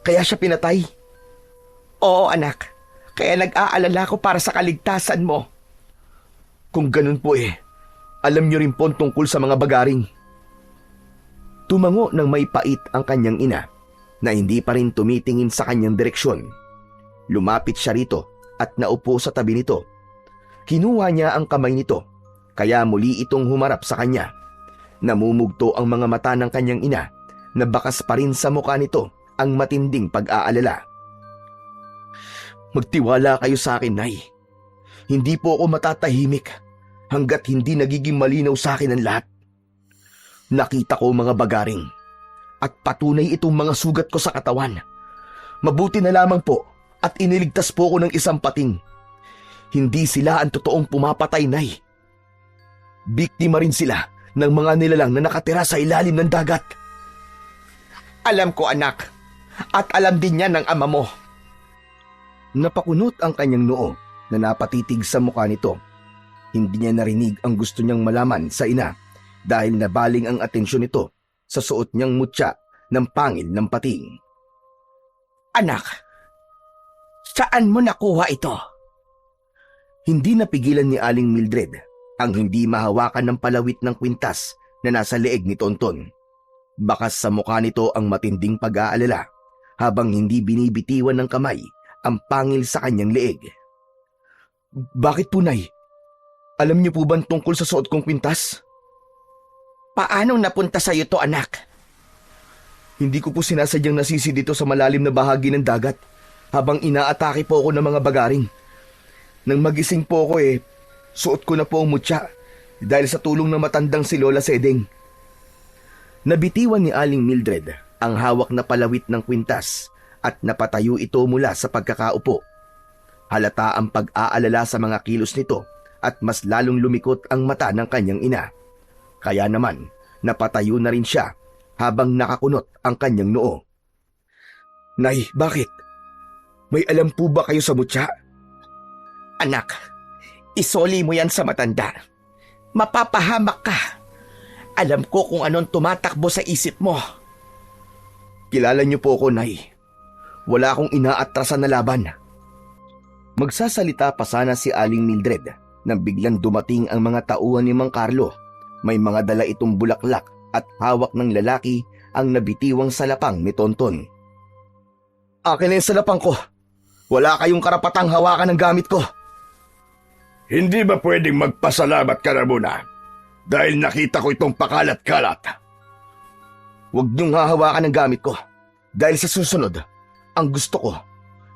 kaya siya pinatay? Oo anak, kaya nag-aalala ko para sa kaligtasan mo. Kung ganun po alam niyo rin po tungkol sa mga bagaring. Tumango ng may pait ang kanyang ina na hindi pa rin tumitingin sa kanyang direksyon. Lumapit siya rito at naupo sa tabi nito. Kinuha niya ang kamay nito, kaya muli itong humarap sa kanya. Namumugto ang mga mata ng kanyang ina na bakas pa rin sa mukha nito ang matinding pag-aalala. Magtiwala kayo sa akin, Nay. Hindi po ako matatahimik hanggat hindi nagiging malinaw sa akin ang lahat. Nakita ko mga bagaring at patunay itong mga sugat ko sa katawan. Mabuti na lamang po at iniligtas po ko ng isang pating. Hindi sila ang totoong pumapatay, Nay. Biktima rin sila ng mga nilalang na nakatira sa ilalim ng dagat. Alam ko anak, at alam din niya ng ama mo. Napakunot ang kanyang noo na napatitig sa mukha nito. Hindi niya narinig ang gusto niyang malaman sa ina dahil nabaling ang atensyon nito sa suot niyang mutya ng pangil ng pating. Anak, saan mo nakuha ito? Hindi napigilan ni Aling Mildred ang hindi mahawakan ng palawit ng kwintas na nasa leeg ni Tonton. Bakas sa mukha nito ang matinding pag-aalala habang hindi binibitiwan ng kamay ang pangil sa kanyang leeg. Bakit po, Nay? Alam niyo po ba tungkol sa suot kong kwintas? Paano napunta sa iyo to anak? Hindi ko po sinasadyang nasisi dito sa malalim na bahagi ng dagat habang inaatake po ako ng mga bagaring. Nang magising po ako suot ko na po ang mutya dahil sa tulong ng matandang si Lola Sedeng. Nabitiwan ni Aling Mildred ang hawak na palawit ng kwintas at napatayo ito mula sa pagkakaupo. Halata ang pag-aalala sa mga kilos nito at mas lalong lumikot ang mata ng kanyang ina. Kaya naman, napatayo na rin siya habang nakakunot ang kanyang noo. Nay, bakit? May alam po ba kayo sa mutya? Anak, isoli mo yan sa matanda. Mapapahamak ka. Alam ko kung anong tumatakbo sa isip mo. Kilala niyo po ako, Nay. Wala akong inaatrasan na laban. Magsasalita pa sana si Aling Mildred nang biglang dumating ang mga tauhan ni Mang Carlo. May mga dala itong bulaklak at hawak ng lalaki ang nabitiwang salapang ni Tonton. Akin na yung salapang ko. Wala kayong karapatang hawakan ng gamit ko. Hindi ba pwedeng magpasalamat ka na muna? Dahil nakita ko itong pakalat-kalat. Huwag niyong hahawakan ng gamit ko. Dahil sa susunod, ang gusto ko,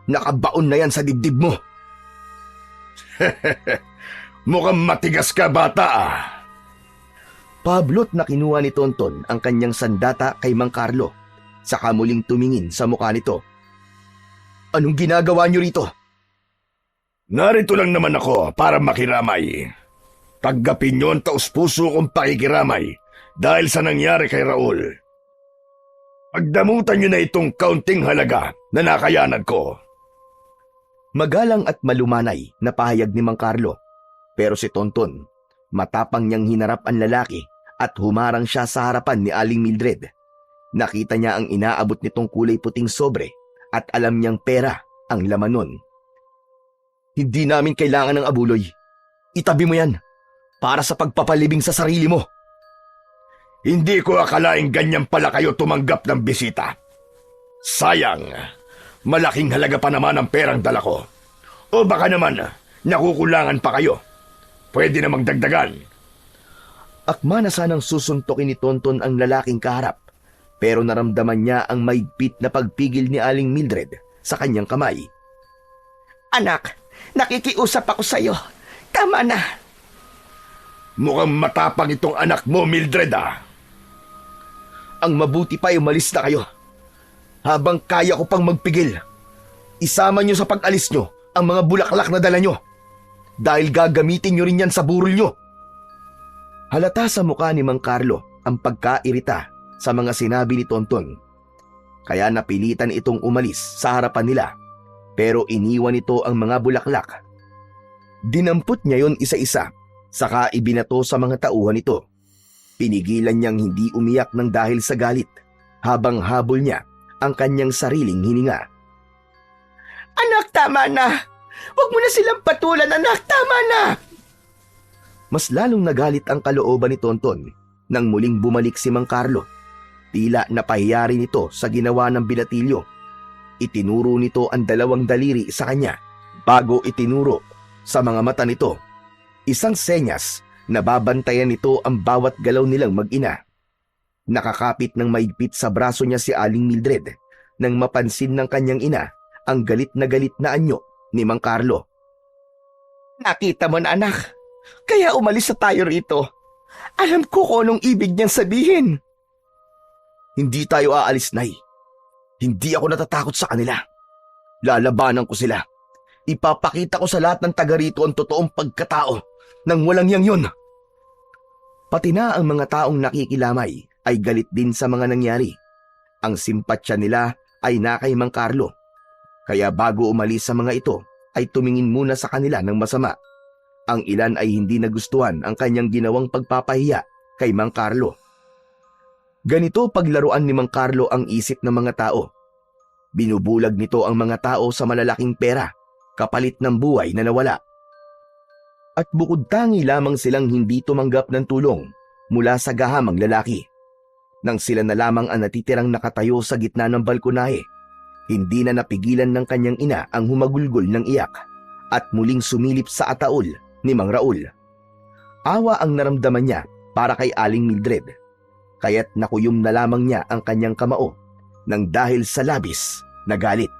nakabaon na yan sa dibdib mo. Mukhang matigas ka, bata. Pablot na kinuha ni Tonton ang kanyang sandata kay Mang Carlo, saka muling tumingin sa mukha nito. Anong ginagawa niyo rito? Narito lang naman ako para makiramay. Tanggapin niyo ang taus-puso kong pakikiramay dahil sa nangyari kay Raul. Pagdamutan niyo na itong kaunting halaga na nakayanan ko. Magalang at malumanay na pahayag ni Mang Carlo. Pero si Tonton, matapang niyang hinarap ang lalaki at humarang siya sa harapan ni Aling Mildred. Nakita niya ang inaabot nitong kulay puting sobre at alam niyang pera ang laman nun. Hindi namin kailangan ng abuloy. Itabi mo yan para sa pagpapalibing sa sarili mo. Hindi ko akalaing ganyan pala kayo tumanggap ng bisita. Sayang, malaking halaga pa naman ang perang dala ko. O baka naman, nakukulangan pa kayo. Pwede namang dagdagan. Akma na sanang susuntokin ni Tonton ang lalaking kaharap, pero naramdaman niya ang maigpit na pagpigil ni Aling Mildred sa kanyang kamay. Anak, nakikiusap ako sa'yo. Tama na. Mukhang matapang itong anak mo, Mildred ah. Ang mabuti pa ay umalis na kayo. Habang kaya ko pang magpigil, isama niyo sa pag-alis niyo ang mga bulaklak na dala niyo. Dahil gagamitin niyo rin yan sa burol niyo. Halata sa mukha ni Mang Carlo ang pagkairita sa mga sinabi ni Tonton. Kaya napilitan itong umalis sa harapan nila, pero iniwan ito ang mga bulaklak. Dinampot niya yon isa-isa, saka ibinato sa mga tauhan nito. Pinigilan niyang hindi umiyak ng dahil sa galit, habang habol niya ang kanyang sariling hininga. Anak, tama na. Huwag mo na silang patulan, anak. Tama na. Mas lalong nagalit ang kalooban ni Tonton nang muling bumalik si Mang Carlo. Tila napahiya rin ito sa ginawa ng binatilyo. Itinuro nito ang dalawang daliri sa kanya bago itinuro sa mga mata nito. Isang senyas na babantayan nito ang bawat galaw nilang mag-ina. Nakakapit ng maigpit sa braso niya si Aling Mildred nang mapansin ng kanyang ina ang galit na anyo ni Mang Carlo. Nakita mo na, anak. Kaya umalis na tayo rito. Alam ko kung anong ibig niyang sabihin. Hindi tayo aalis, Nay. Hindi ako natatakot sa kanila. Lalabanan ko sila. Ipapakita ko sa lahat ng taga rito ang totoong pagkatao nang walang yang yun. Pati na ang mga taong nakikilamay ay galit din sa mga nangyari. Ang simpatsya nila ay na kay Mang Carlo. Kaya bago umalis sa mga ito, ay tumingin muna sa kanila ng masama. Ang ilan ay hindi nagustuhan ang kanyang ginawang pagpapahiya kay Mang Carlo. Ganito paglaruan ni Mang Carlo ang isip ng mga tao. Binubulag nito ang mga tao sa malalaking pera, kapalit ng buhay na nawala. At bukod tangi lamang silang hindi tumanggap ng tulong mula sa gahamang lalaki. Nang sila na lamang ang natitirang nakatayo sa gitna ng balkonahe, hindi na napigilan ng kanyang ina ang humagulgol ng iyak at muling sumilip sa ataol ni Mang Raul. Awa ang naramdaman niya para kay Aling Mildred, kaya't nakuyom na lamang niya ang kanyang kamao nang dahil sa labis na galit.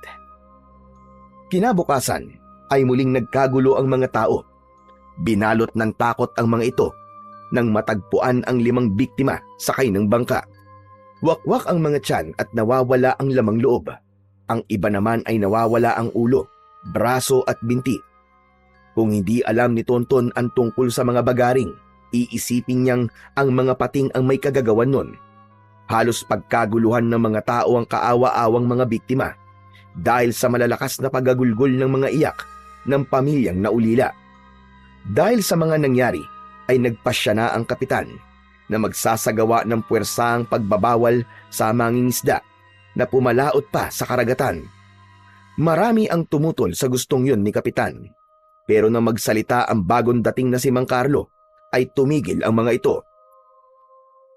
Kinabukasan ay muling nagkagulo ang mga tao. Binalot ng takot ang mga ito nang matagpuan ang 5 biktima sakay ng bangka. Wakwak ang mga tiyan at nawawala ang lamang loob. Ang iba naman ay nawawala ang ulo, braso at binti. Kung hindi alam ni Tonton ang tungkol sa mga bagaring, iisipin niyang ang mga pating ang may kagagawan nun. Halos pagkaguluhan ng mga tao ang kaawa-awang mga biktima dahil sa malalakas na pagagulgol ng mga iyak ng pamilyang naulila. Dahil sa mga nangyari ay nagpasya na ang kapitan na magsasagawa ng puwersahang pagbabawal sa mangingisda na pumalaot pa sa karagatan. Marami ang tumutol sa gustong yun ni kapitan, pero nang magsalita ang bagong dating na si Mang Carlo ay tumigil ang mga ito.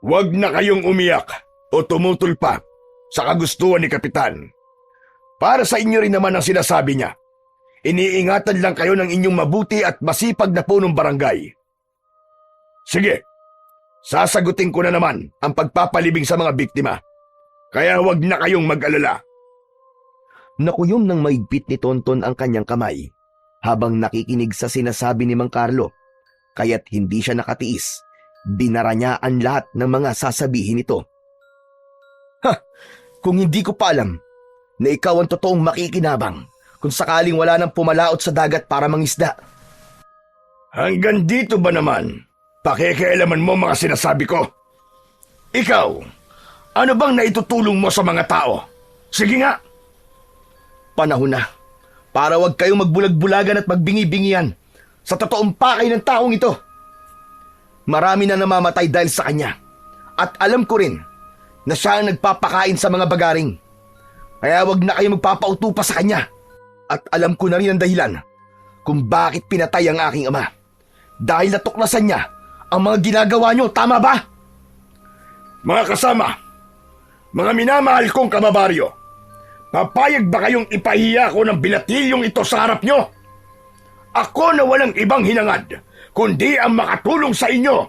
Huwag na kayong umiyak o tumutol pa sa kagustuhan ni kapitan. Para sa inyo rin naman ang sinasabi niya. Iniingatan lang kayo ng inyong mabuti at masipag na punong barangay. Sige, sasagutin ko na naman ang pagpapalibing sa mga biktima. Kaya huwag na kayong mag-alala. Nakuyom ng maigpit ni Tonton ang kanyang kamay habang nakikinig sa sinasabi ni Mang Carlo, kaya't hindi siya nakatiis. Binara niya ang lahat ng mga sasabihin nito. Kung hindi ko pa alam na ikaw ang totoong makikinabang kung sakaling wala nang pumalaot sa dagat para mangisda. Hanggang dito ba naman? Pakikialaman mo mga sinasabi ko. Ikaw, ano bang naitutulong mo sa mga tao? Sige nga. Panahon na para wag kayong magbulag-bulagan at magbingi-bingian sa totoong pakay ng taong ito. Marami na namamatay dahil sa kanya. At alam ko rin na siya ang nagpapakain sa mga bagaring. Kaya wag na kayo magpapauto pa sa kanya. At alam ko na rin ang dahilan kung bakit pinatay ang aking ama. Dahil natuklasan niya ang mga ginagawa niyo, tama ba? Mga kasama, mga minamahal kong kababaryo, papayag ba kayong ipahiya ko ng binatilyong ito sa harap nyo? Ako na walang ibang hinangad, kundi ang makatulong sa inyo.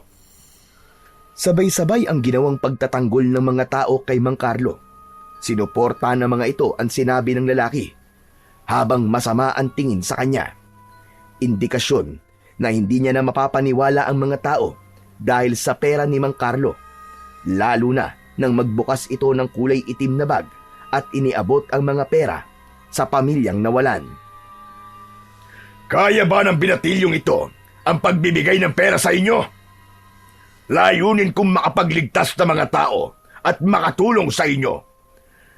Sabay-sabay ang ginawang pagtatanggol ng mga tao kay Mang Carlo. Sinuporta ng mga ito ang sinabi ng lalaki, habang masama ang tingin sa kanya. Indikasyon na hindi niya na mapapaniwala ang mga tao dahil sa pera ni Mang Carlo, lalo na nang magbukas ito ng kulay itim na bag at iniabot ang mga pera sa pamilyang nawalan. Kaya ba ng binatilyong ito ang pagbibigay ng pera sa inyo? Layunin kong makapagligtas ng mga tao at makatulong sa inyo.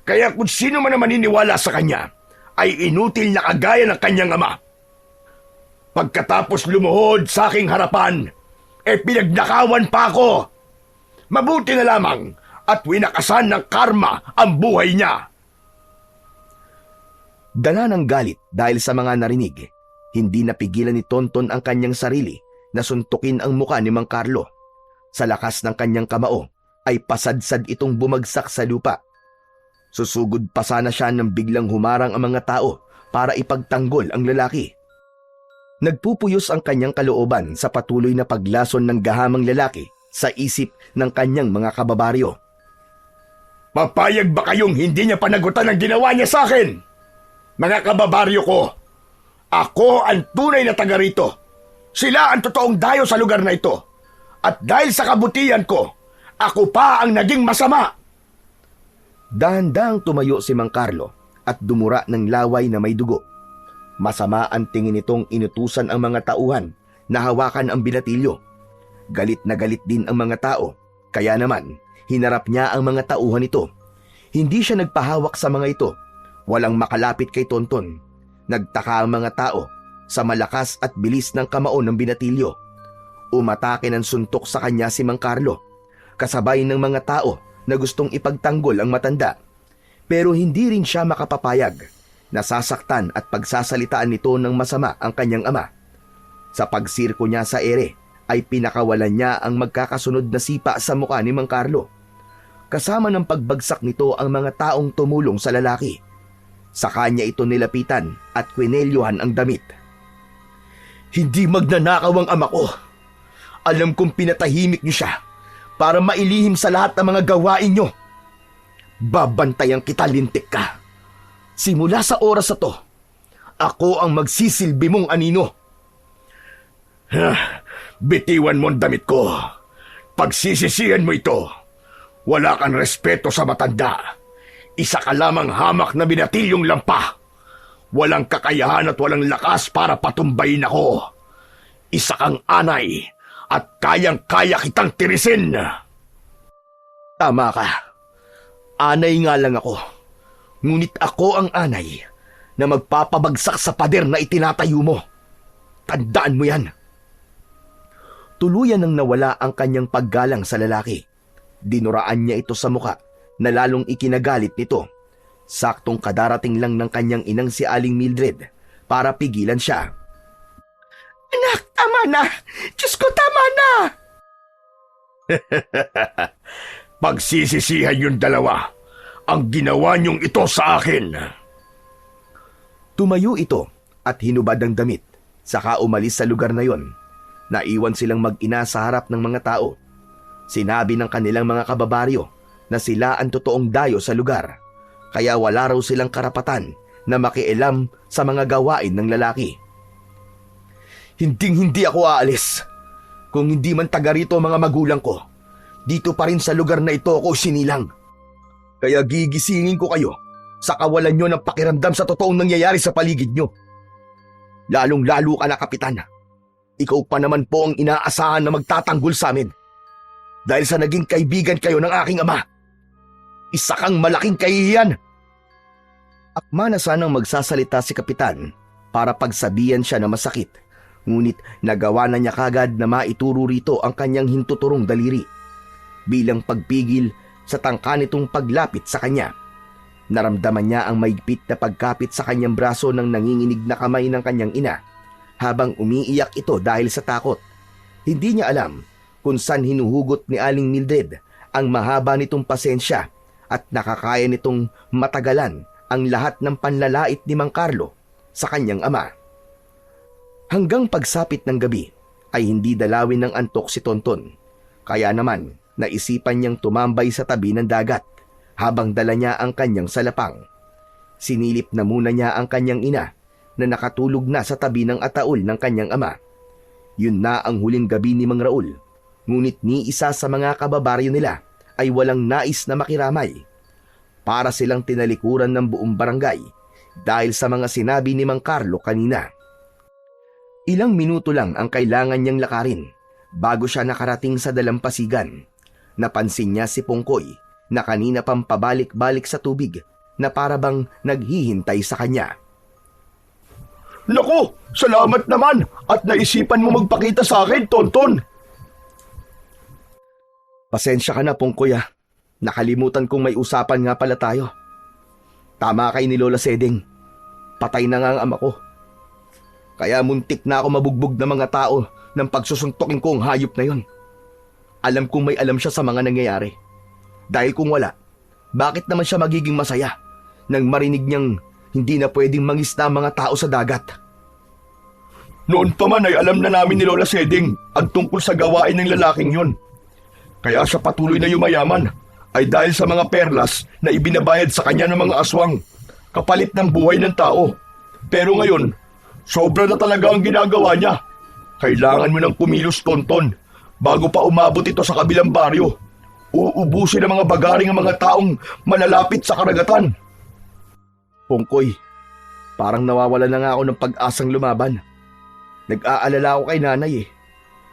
Kaya kung sino man ang maniniwala sa kanya, ay inutil na kagaya ng kanyang ama. Pagkatapos lumuhod sa aking harapan, pinagnakawan pa ako. Mabuti na lamang at winakasan ng karma ang buhay niya. Dala ng galit dahil sa mga narinig, hindi napigilan ni Tonton ang kanyang sarili na suntukin ang muka ni Mang Carlo. Sa lakas ng kanyang kamao ay pasadsad itong bumagsak sa lupa. Susugod pa sana siya nang biglang humarang ang mga tao para ipagtanggol ang lalaki. Nagpupuyos ang kanyang kalooban sa patuloy na paglason ng gahamang lalaki sa isip ng kanyang mga kababaryo. Papayag ba kayong hindi niya panagutan ang ginawa niya sa akin? Mga kababaryo ko, ako ang tunay na taga rito. Sila ang totoong dayo sa lugar na ito. At dahil sa kabutihan ko, ako pa ang naging masama. Dahan-dahang tumayo si Mang Carlo at dumura ng laway na may dugo. Masama ang tingin nitong inutusan ang mga tauhan na hawakan ang binatilyo. Galit na galit din ang mga tao, kaya naman hinarap niya ang mga tauhan nito. Hindi siya nagpahawak sa mga ito. Walang makalapit kay Tonton. Nagtaka ang mga tao sa malakas at bilis ng kamao ng binatilyo. Umatake ng suntok sa kanya si Mang Carlo, kasabay ng mga tao na gustong ipagtanggol ang matanda. Pero hindi rin siya makapapayag. Nasasaktan at pagsasalitaan nito ng masama ang kanyang ama. Sa pagsirko niya sa ere, ay pinakawalan niya ang magkakasunod na sipa sa mukha ni Mang Carlo. Kasama ng pagbagsak nito ang mga taong tumulong sa lalaki. Sa kanya ito nilapitan at kwinelyohan ang damit. Hindi magnanakaw ang ama ko. Alam kong pinatahimik niyo siya para mailihim sa lahat ng mga gawain niyo. Babantayan kita, lintik ka. Simula sa oras na to, ako ang magsisilbi mong anino. Bitiwan mo ang damit ko. Pagsisisihan mo ito. Wala kang respeto sa matanda. Isa ka lamang hamak na binatilyong lampa. Walang kakayahan at walang lakas para patumbayin ako. Isa kang anay at kayang-kaya kitang tirisin. Tama ka. Anay nga lang ako. Ngunit ako ang anay na magpapabagsak sa pader na itinatayo mo. Tandaan mo yan. Tuluyan nang nawala ang kanyang paggalang sa lalaki. Dinuraan niya ito sa muka na lalong ikinagalit nito. Saktong kadarating lang ng kanyang inang si Aling Mildred para pigilan siya. Anak, tama na! Diyos ko, tama na! Pagsisisihan yung dalawa ang ginawa niyong ito sa akin. Tumayo ito at hinubad ang damit, saka umalis sa lugar na yon. Naiwan silang mag-ina sa harap ng mga tao. Sinabi ng kanilang mga kababaryo na sila ang totoong dayo sa lugar, kaya wala raw silang karapatan na makialam sa mga gawain ng lalaki. Hindi ako aalis. Kung hindi man taga rito mga magulang ko, dito pa rin sa lugar na ito ako sinilang. Kaya gigisingin ko kayo sa kawalan nyo ng pakiramdam sa totoong nangyayari sa paligid nyo. Lalong-lalo ka na, Kapitan. Ikaw pa naman po ang inaasahan na magtatanggol sa amin. Dahil sa naging kaibigan kayo ng aking ama. Isa kang malaking kahihiyan. Akma na sanang magsasalita si Kapitan para pagsabihan siya na masakit. Ngunit nagawa na niya kagad na maituro rito ang kanyang hintuturong daliri bilang pagpigil sa tangka nitong paglapit sa kanya. Naramdaman niya ang maigpit na pagkapit sa kanyang braso ng nanginginig na kamay ng kanyang ina habang umiiyak ito dahil sa takot. Hindi niya alam kung saan hinuhugot ni Aling Mildred ang mahaba nitong pasensya at nakakaya nitong matagalan ang lahat ng panlalait ni Mang Carlo sa kanyang ama. Hanggang pagsapit ng gabi ay hindi dalawin ng antok si Tonton. Kaya naman naisipan niyang tumambay sa tabi ng dagat habang dala niya ang kanyang salapang. Sinilip na muna niya ang kanyang ina na nakatulog na sa tabi ng ataol ng kanyang ama. Yun na ang huling gabi ni Mang Raul, ngunit ni isa sa mga kababaryo nila ay walang nais na makiramay. Para silang tinalikuran ng buong barangay dahil sa mga sinabi ni Mang Carlo kanina. Ilang minuto lang ang kailangan niyang lakarin bago siya nakarating sa dalampasigan. Napansin niya si Pongkoy na kanina pang pabalik-balik sa tubig na parabang naghihintay sa kanya. Naku, salamat naman at naisipan mo magpakita sa akin, Tonton. Pasensya ka na, Pongkoy. Nakalimutan kong may usapan nga pala tayo. Tama kay ni Lola Seding. Patay na nga ang ama ko. Kaya muntik na ako mabugbog ng mga tao ng pagsusuntokin ko ang hayop na yon. Alam kong may alam siya sa mga nangyayari. Dahil kung wala, bakit naman siya magiging masaya nang marinig niyang hindi na pwedeng mangisda ang mga tao sa dagat? Noon pa man ay alam na namin ni Lola Seding ang tungkol sa gawain ng lalaking yon. Kaya siya patuloy na yumayaman ay dahil sa mga perlas na ibinabayad sa kanya ng mga aswang, kapalit ng buhay ng tao. Pero ngayon, sobra na talaga ang ginagawa niya. Kailangan mo ng kumilos, Tonton, bago pa umabot ito sa kabilang baryo. Uubusin ng mga bagaring ang mga taong malalapit sa karagatan. Pongkoy, parang nawawala na nga ako ng pag-asang lumaban. Nag-aalala ako kay nanay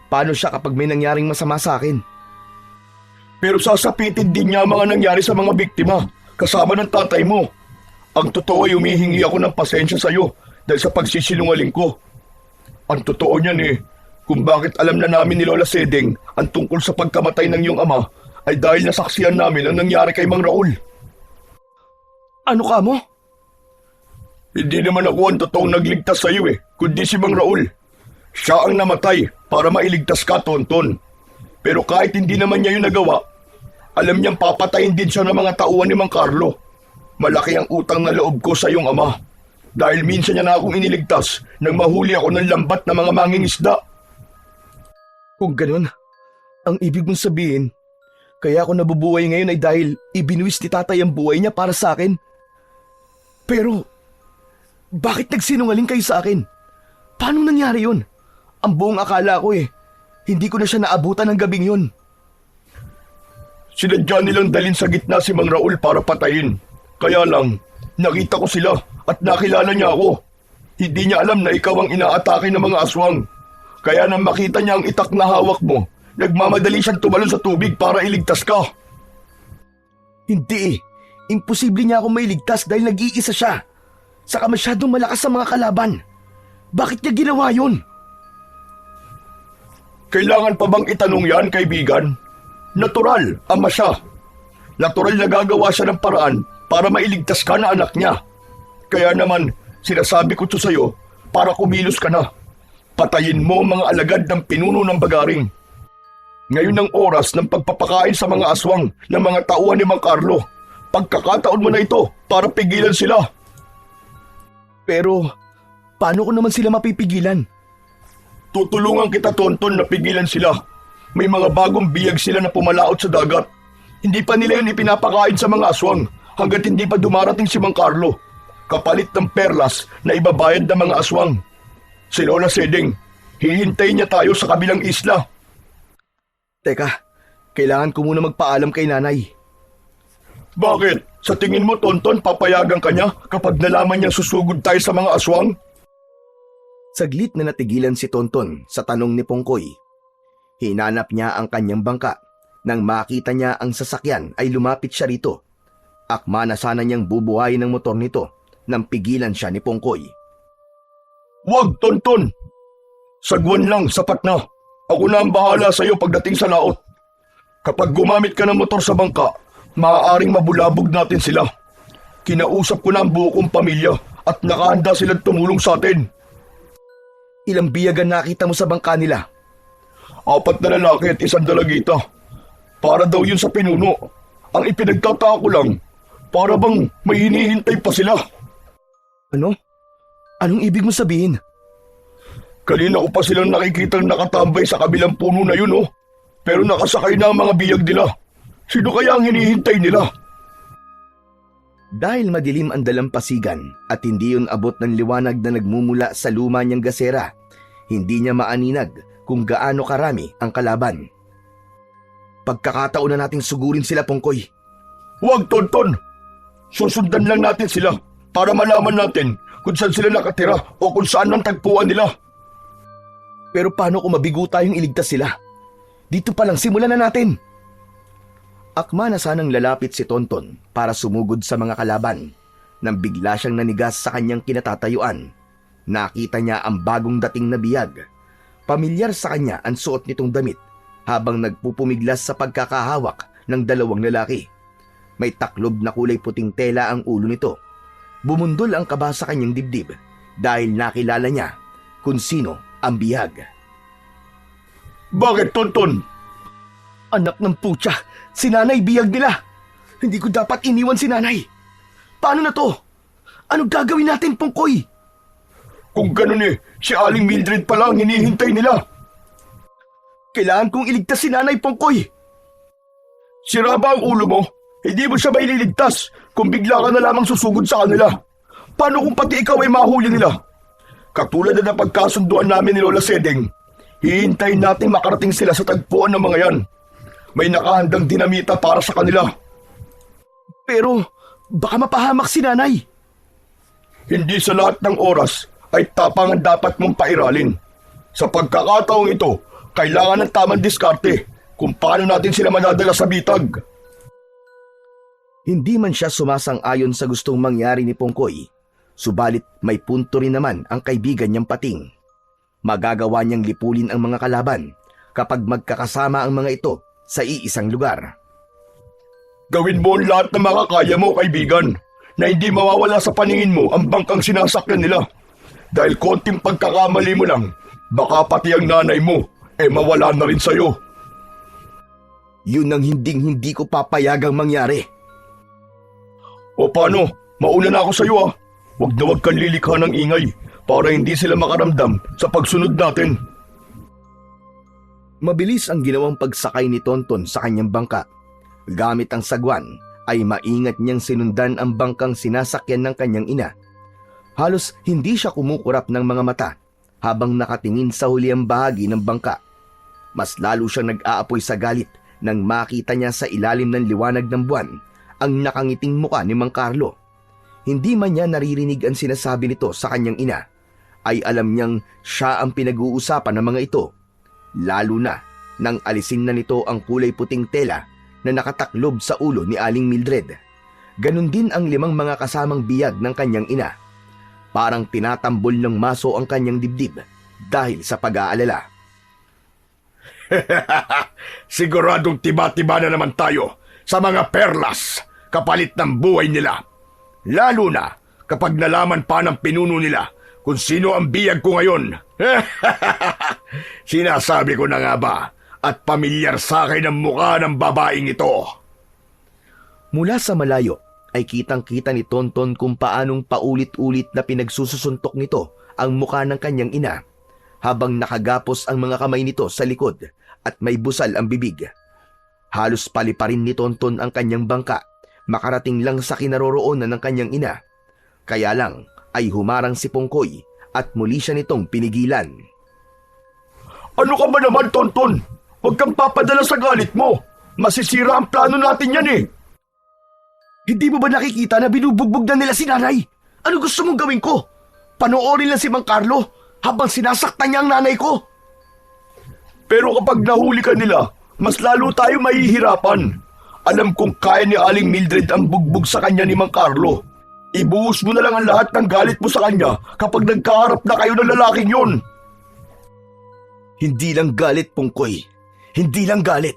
Paano siya kapag may nangyaring masama sa akin? Pero sasapitin din niya ang mga nangyari sa mga biktima, kasama ng tatay mo. Ang totoo ay humihingi ako ng pasensya sa iyo dahil sa pagsisinungaling ko. Ang totoo niyan kung bakit alam na namin ni Lola Seding ang tungkol sa pagkamatay ng iyong ama ay dahil nasaksihan namin ang nangyari kay Mang Raul. Ano ka mo? Hindi naman ako ang totoong nagligtas sa iyo kundi si Mang Raul. Siya ang namatay para mailigtas ka, Tonton. Pero kahit hindi naman niya yung nagawa, alam niyang papatayin din siya ng mga tauhan ni Mang Carlo. Malaki ang utang na loob ko sa iyong ama. Dahil minsan niya na akong iniligtas nang mahuli ako ng lambat na mga mangingisda. Kung ganun, ang ibig mong sabihin, kaya ako nabubuhay ngayon ay dahil ibinuwis ni tatay ang buhay niya para sa akin. Pero, bakit nagsinungaling kayo sa akin? Paano nangyari yun? Ang buong akala ko hindi ko na siya naabutan ng gabing yun. Sinadya nilang dalhin sa gitna si Mang Raul para patayin. Kaya lang, nakita ko sila at nakilala niya ako. Hindi niya alam na ikaw ang inaatake ng mga aswang. Kaya nang makita niya ang itak na hawak mo, nagmamadali siyang tumalon sa tubig para iligtas ka. Hindi Imposible niya ako mailigtas dahil nag-iisa siya. Saka masyadong malakas sa mga kalaban. Bakit niya ginawa yun? Kailangan pa bang itanong yan, kaibigan? Natural, ama siya. Natural na gagawa siya ng paraan para mailigtas ka na anak niya. Kaya naman, sinasabi ko to sa'yo para kumilos ka na. Patayin mo ang mga alagad ng pinuno ng bagaring. Ngayon ang oras ng pagpapakain sa mga aswang ng mga tauhan ni Mang Carlo. Pagkakataon mo na ito para pigilan sila. Pero, paano ko naman sila mapipigilan? Tutulungan kita, Tonton, na pigilan sila. May mga bagong biyag sila na pumalaot sa dagat. Hindi pa nila yun ipinapakain sa mga aswang hanggat hindi pa dumarating si Mang Carlo. Kapalit ng perlas na ibabayad ng mga aswang. Si Lola Seding, hihintayin niya tayo sa kabilang isla. Teka, kailangan ko muna magpaalam kay nanay. Bakit? Sa tingin mo, Tonton, papayagan ka niya kapag nalaman niya susugod tayo sa mga aswang? Saglit na natigilan si Tonton sa tanong ni Pongkoy. Hinanap niya ang kanyang bangka. Nang makita niya ang sasakyan ay lumapit siya rito. Akma na sana niyang bubuhayin ng motor nito nang pigilan siya ni Pongkoy. Wag, Tonton! Sagwan lang, sapat na. Ako na ang bahala sa iyo pagdating sa laot. Kapag gumamit ka ng motor sa bangka, maaaring mabulabog natin sila. Kinausap ko na ang buo kong pamilya at nakahanda silang tumulong sa atin. Ilang biyagan nakita mo sa bangka nila? 4 na lalaki at 1 dalagita. Para daw yun sa pinuno. Ang ipinagtataka ko lang, para bang may hinihintay pa sila. Ano? Anong ibig mo sabihin? Kanina ko pa silang nakikitang nakatambay sa kabilang puno na yun, oh. Pero nakasakay na ang mga biyag nila. Sino kaya ang hinihintay nila? Dahil madilim ang dalampasigan at hindi yun abot ng liwanag na nagmumula sa luma niyang gasera, hindi niya maaninag kung gaano karami ang kalaban. Pagkakataon na nating sugurin sila, Pongkoy. Huwag, Tonton. Susundan lang natin sila para malaman natin kung saan sila nakatira o kung saan ang tagpuan nila. Pero paano kung mabigo tayong iligtas sila? Dito pa lang simulan na natin. Akma na sanang lalapit si Tonton para sumugod sa mga kalaban nang bigla siyang nanigas sa kanyang kinatatayuan. Nakita niya ang bagong dating na biyag. Pamilyar sa kanya ang suot nitong damit habang nagpupumiglas sa pagkakahawak ng 2 lalaki. May taklob na kulay puting tela ang ulo nito. Bumundol ang kaba sa kanyang dibdib dahil nakilala niya kung sino ang biyag. Bakit, Tonton? Anak ng putya, si nanay biyag nila. Hindi ko dapat iniwan si nanay. Paano na to? Anong gagawin natin, Pongkoy? Kung ganun si Aling Mildred pala ang hinihintay nila. Kailangan kong iligtas si nanay, Pongkoy. Sira ba ang ulo mo? Hindi mo siya maililigtas kung bigla ka na lamang susugod sa kanila. Paano kung pati ikaw ay mahuli nila? Katulad na pagkasunduan namin ni Lola Sedeng, hihintayin natin makarating sila sa tagpuan ng mga yan. May nakahandang dinamita para sa kanila. Pero baka mapahamak si nanay. Hindi sa lahat ng oras ay tapang ang dapat mong pairalin. Sa pagkakataong ito, kailangan ng tamang diskarte kung paano natin sila madadala sa bitag. Hindi man siya sumasang-ayon sa gustong mangyari ni Pongkoy, subalit may punto rin naman ang kaibigan niyang Pating. Magagawa niyang lipulin ang mga kalaban kapag magkakasama ang mga ito sa iisang lugar. Gawin mo ang lahat ng makakaya mo, kaibigan, na hindi mawawala sa paningin mo ang bangkang sinasakyan nila. Dahil konting pagkakamali mo lang, baka pati ang nanay mo mawala na rin sa'yo. Yun ang hindi ko papayagang mangyari. O paano? Mauna na ako sa'yo ah. Huwag na huwag kang lilikha ng ingay para hindi sila makaramdam sa pagsunod natin. Mabilis ang ginawang pagsakay ni Tonton sa kanyang bangka. Gamit ang sagwan ay maingat niyang sinundan ang bangkang sinasakyan ng kanyang ina. Halos hindi siya kumukurap ng mga mata habang nakatingin sa huliang bahagi ng bangka. Mas lalo siyang nag-aapoy sa galit nang makita niya sa ilalim ng liwanag ng buwan ang nakangiting muka ni Mang Carlo. Hindi man niya naririnig ang sinasabi nito sa kanyang ina, ay alam niyang siya ang pinag-uusapan ng mga ito. Lalo na nang alisin na nito ang kulay puting tela na nakataklob sa ulo ni Aling Mildred. Ganon din ang 5 mga kasamang biyag ng kanyang ina. Parang tinatambol ng maso ang kanyang dibdib dahil sa pag-aalala. Siguradong tiba-tiba na naman tayo sa mga perlas kapalit ng buhay nila. Lalo na kapag nalaman pa ng pinuno nila kung sino ang biyag ko ngayon. Sinasabi ko na nga ba at pamilyar sa akin ang mukha ng babaeng ito. Mula sa malayo ay kitang-kita ni Tonton kung paanong paulit-ulit na pinagsususuntok nito ang mukha ng kanyang ina habang nakagapos ang mga kamay nito sa likod at may busal ang bibig. Halos paliparin ni Tonton ang kanyang bangka makarating lang sa kinaroroonan ng kanyang ina. Kaya lang ay humarang si Pongkoy at muli siya nitong pinigilan. Ano ka ba naman, Tonton? Huwag kang papadala sa galit mo. Masisira ang plano natin yan eh. Hindi mo ba nakikita na binubugbog na nila si nanay? Ano gusto mong gawin ko? Panoorin lang si Mang Carlo habang sinasaktan niya ang nanay ko. Pero kapag nahuli ka nila, mas lalo tayo mahihirapan. Alam kong kaya ni Aling Mildred ang bugbog sa kanya ni Mang Carlo. Ibuhos mo na lang ang lahat ng galit mo sa kanya kapag nagkaharap na kayo ng lalaking yon. Hindi lang galit, Pungkoy. Hindi lang galit.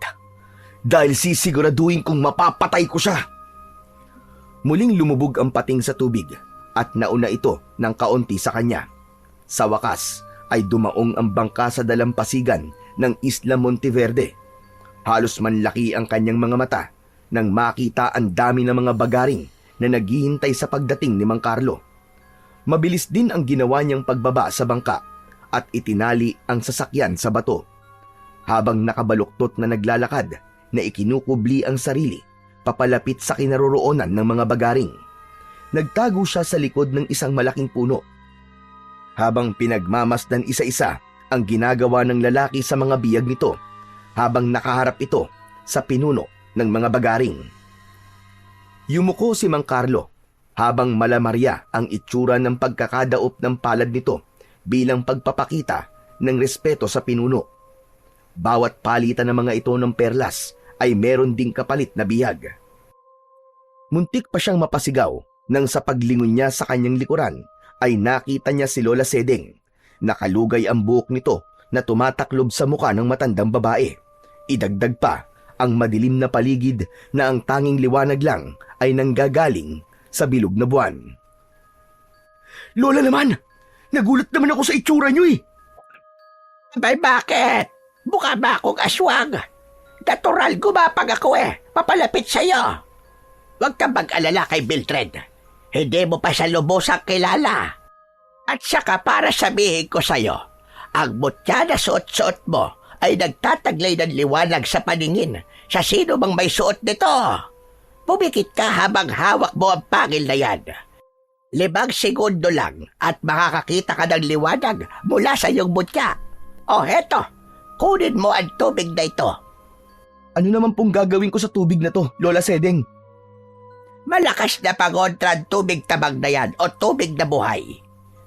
Dahil sisiguraduhin kong mapapatay ko siya. Muling lumubog ang pating sa tubig at nauna ito ng kaunti sa kanya. Sa wakas ay dumaong ang bangka sa dalampasigan ng Isla Monteverde. Halos manlaki ang kanyang mga mata nang makita ang dami ng mga bagaring na naghihintay sa pagdating ni Mang Carlo. Mabilis din ang ginawa niyang pagbaba sa bangka at itinali ang sasakyan sa bato. Habang nakabaluktot na naglalakad na ikinukubli ang sarili papalapit sa kinaroroonan ng mga bagaring. Nagtago siya sa likod ng isang malaking puno. Habang pinagmamasdan isa-isa ang ginagawa ng lalaki sa mga biyag nito, habang nakaharap ito sa pinuno ng mga bagaring. Yumuko si Mang Carlo habang malamarya ang itsura ng pagkakadaop ng palad nito bilang pagpapakita ng respeto sa pinuno. Bawat palitan ng mga ito ng perlas ay meron ding kapalit na biyag. Muntik pa siyang mapasigaw nang sa paglingon niya sa kanyang likuran ay nakita niya si Lola Sedeng. Nakalugay ang buhok nito na tumataklob sa muka ng matandang babae. Idagdag pa ang madilim na paligid na ang tanging liwanag lang ay nanggagaling sa bilog na buwan. Lola naman! Nagulat naman ako sa itsura niyo eh! Abay, bakit? Mukha ba akong aswang? Natural gumapag ako papalapit sa'yo. Huwag kang mag-alala kay Mildred. Hindi mo pa siya lubosang kilala. At saka para sabihin ko sa'yo, ang mutya na suot-suot mo ay nagtataglay ng liwanag sa paningin sa sino mang may suot nito. Pumikit ka habang hawak mo ang pangil na yan. 5 segundo lang at makakakita ka ng liwanag mula sa iyong mutya. O heto, kunin mo ang tubig na ito. Ano naman pong gagawin ko sa tubig na to, Lola Sedeng? Malakas na pangontra ang tubig tabang na yan o tubig na buhay.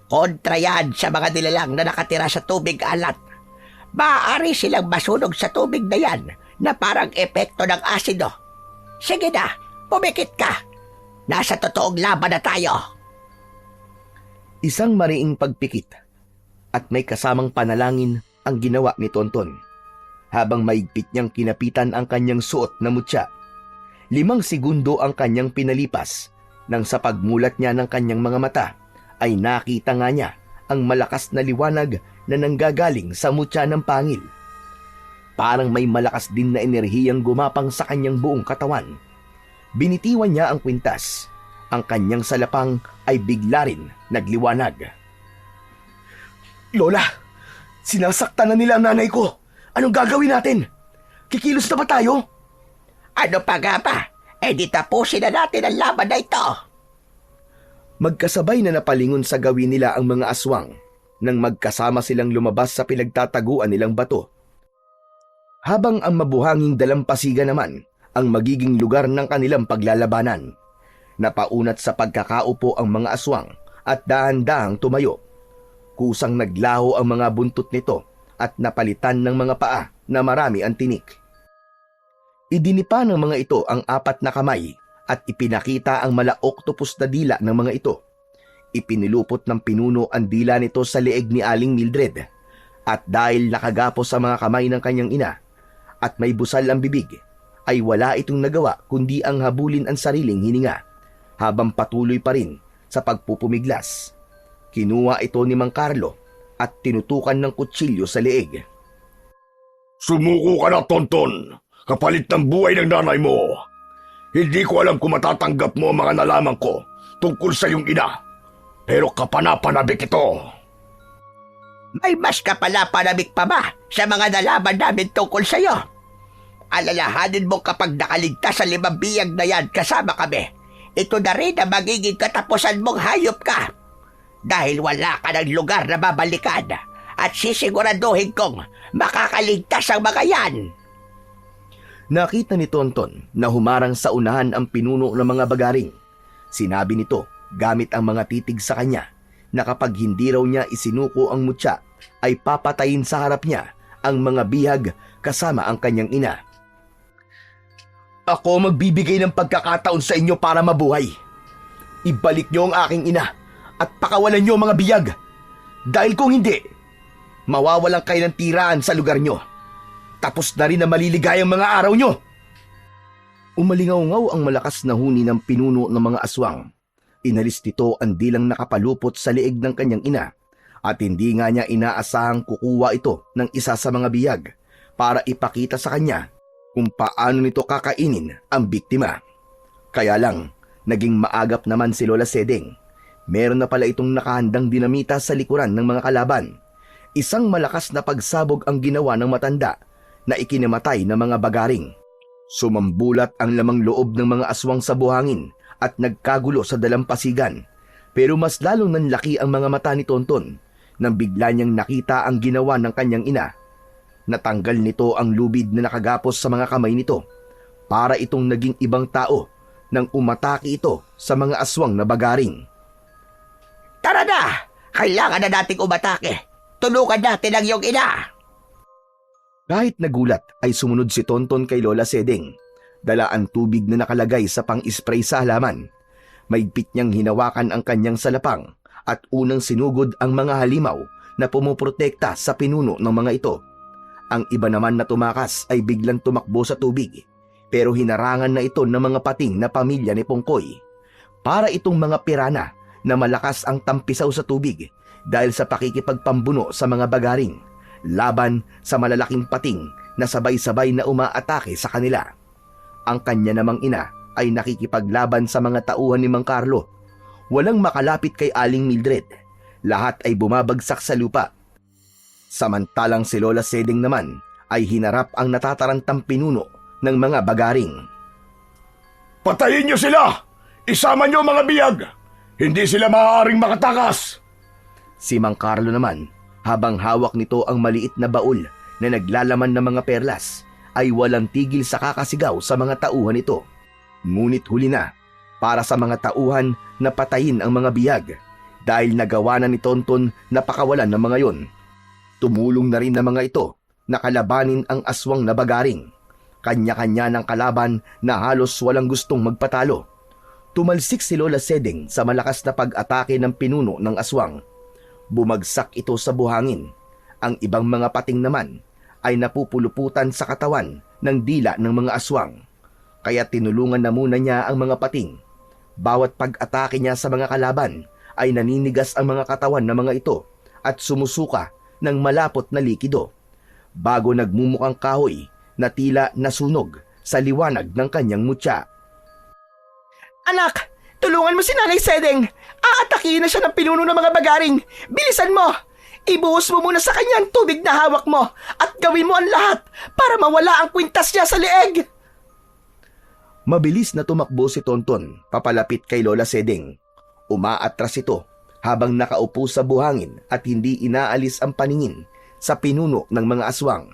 Kontra yan sa mga nilalang na nakatira sa tubig alat. Maaari silang masunog sa tubig na yan na parang epekto ng asido. Sige na, pumikit ka. Nasa totoong laban na tayo. Isang mariing pagpikit at may kasamang panalangin ang ginawa ni Tonton. Habang maigpit niyang kinapitan ang kanyang suot na mutya, 5 segundo ang kanyang pinalipas nang sa pagmulat niya ng kanyang mga mata ay nakita nga niya ang malakas na liwanag na nanggagaling sa mutya ng pangil. Parang may malakas din na enerhiyang gumapang sa kanyang buong katawan. Binitiwan niya ang kwintas. Ang kanyang salapang ay bigla rin nagliwanag. Lola, sinasaktan na nila ang nanay ko. Anong gagawin natin? Kikilos na ba tayo? Ano pa nga ba? Di tapusin na natin ang laban na ito. Magkasabay na napalingon sa gawin nila ang mga aswang nang magkasama silang lumabas sa pinagtataguan nilang bato. Habang ang mabuhanging dalampasigan naman ang magiging lugar ng kanilang paglalabanan. Napaunat sa pagkakaupo ang mga aswang at dahan-dahang tumayo. Kusang naglaho ang mga buntot nito at napalitan ng mga paa na marami ang tinik. Idinipa ng mga ito ang 4 na kamay at ipinakita ang mala-octopus na dila ng mga ito. Ipinilupot ng pinuno ang dila nito sa leeg ni Aling Mildred at dahil nakagapos sa mga kamay ng kanyang ina at may busal ang bibig, ay wala itong nagawa kundi ang habulin ang sariling hininga habang patuloy pa rin sa pagpupumiglas. Kinuha ito ni Mang Carlo at tinutukan ng kutsilyo sa leeg. Sumuko ka na, Tonton. Kapalit ng buhay ng nanay mo. Hindi ko alam kung matatanggap mo ang mga nalaman ko tungkol sa iyong ina. Pero kapanapanabik ito. May mas kapalapanabik pa ba sa mga nalaman namin tungkol sa iyo? Alalahanin mo kapag nakaligtas sa 5 biyag na yan kasama kami. Ito na rin ang magiging katapusan mong hayop ka. Dahil wala ka ng lugar na babalikan at sisiguraduhin kong makakaligtas ang mga yan. Nakita ni Tonton na humarang sa unahan ang pinuno ng mga bagaring. Sinabi nito gamit ang mga titig sa kanya na kapag hindi raw niya isinuko ang mutya ay papatayin sa harap niya ang mga bihag kasama ang kanyang ina. Ako magbibigay ng pagkakataon sa inyo para mabuhay. Ibalik niyo ang aking ina at pakawalan niyo ang mga biyag. Dahil kung hindi, mawawalan kayo ng tiraan sa lugar nyo. Tapos na rin na maliligayang mga araw nyo. Umalingaw-ngaw ang malakas na huni ng pinuno ng mga aswang. Inalis nito ang dilang nakapalupot sa liig ng kanyang ina at hindi nga niya inaasahang kukuha ito ng isa sa mga biyag para ipakita sa kanya kung paano nito kakainin ang biktima. Kaya lang, naging maagap naman si Lola Sedeng. Meron na pala itong nakahandang dinamita sa likuran ng mga kalaban. Isang malakas na pagsabog ang ginawa ng matanda na ikinamatay ng mga bagaring. Sumambulat ang lamang loob ng mga aswang sa buhangin at nagkagulo sa dalampasigan. Pero mas lalong nanlaki ang mga mata ni Tonton nang bigla niyang nakita ang ginawa ng kanyang ina. Natanggal nito ang lubid na nakagapos sa mga kamay nito para itong naging ibang tao nang umatake ito sa mga aswang na bagaring. Tara na! Kailangan na nating umatake. Tulungan natin ang iyong ina. Kahit nagulat ay sumunod si Tonton kay Lola Sedeng. Dala ang tubig na nakalagay sa pang-spray sa halaman. Maigpit niyang hinawakan ang kanyang salapang at unang sinugod ang mga halimaw na pumuprotekta sa pinuno ng mga ito. Ang iba naman na tumakas ay biglang tumakbo sa tubig, pero hinarangan na ito ng mga pating na pamilya ni Pongkoy. Para itong mga pirana na malakas ang tampisaw sa tubig dahil sa pakikipagpambuno sa mga bagaring, laban sa malalaking pating na sabay-sabay na umaatake sa kanila. Ang kanya namang ina ay nakikipaglaban sa mga tauhan ni Mang Carlo. Walang makalapit kay Aling Mildred. Lahat ay bumabagsak sa lupa. Samantalang si Lola Sedeng naman ay hinarap ang natatarantang pinuno ng mga bagaring. Patayin niyo sila! Isama niyo mga biyag! Hindi sila maaaring makatakas! Si Mang Carlo naman, habang hawak nito ang maliit na baul na naglalaman ng mga perlas, ay walang tigil sa kakasigaw sa mga tauhan nito. Ngunit huli na para sa mga tauhan na patayin ang mga biyag dahil nagawa na ni Tonton na pakawalan ng mga yon. Tumulong na rin ng mga ito na kalabanin ang aswang na bagaring. Kanya-kanya ng kalaban na halos walang gustong magpatalo. Tumalsik si Lola Sedeng sa malakas na pag-atake ng pinuno ng aswang. Bumagsak ito sa buhangin. Ang ibang mga pating naman ay napupuluputan sa katawan ng dila ng mga aswang. Kaya tinulungan na muna niya ang mga pating. Bawat pag-atake niya sa mga kalaban ay naninigas ang mga katawan ng mga ito at sumusuka ng malapot na likido bago nagmumukhang kahoy na tila nasunog sa liwanag ng kanyang mutya. Anak, tulungan mo si Nanay Sedeng. Aatakihin na siya ng pinuno ng mga bagaring. Bilisan mo! Ibuhos mo muna sa kanya ang tubig na hawak mo at gawin mo ang lahat para mawala ang kwintas niya sa leeg. Mabilis na tumakbo si Tonton papalapit kay Lola Sedeng. Umaatras ito habang nakaupo sa buhangin at hindi inaalis ang paningin sa pinuno ng mga aswang.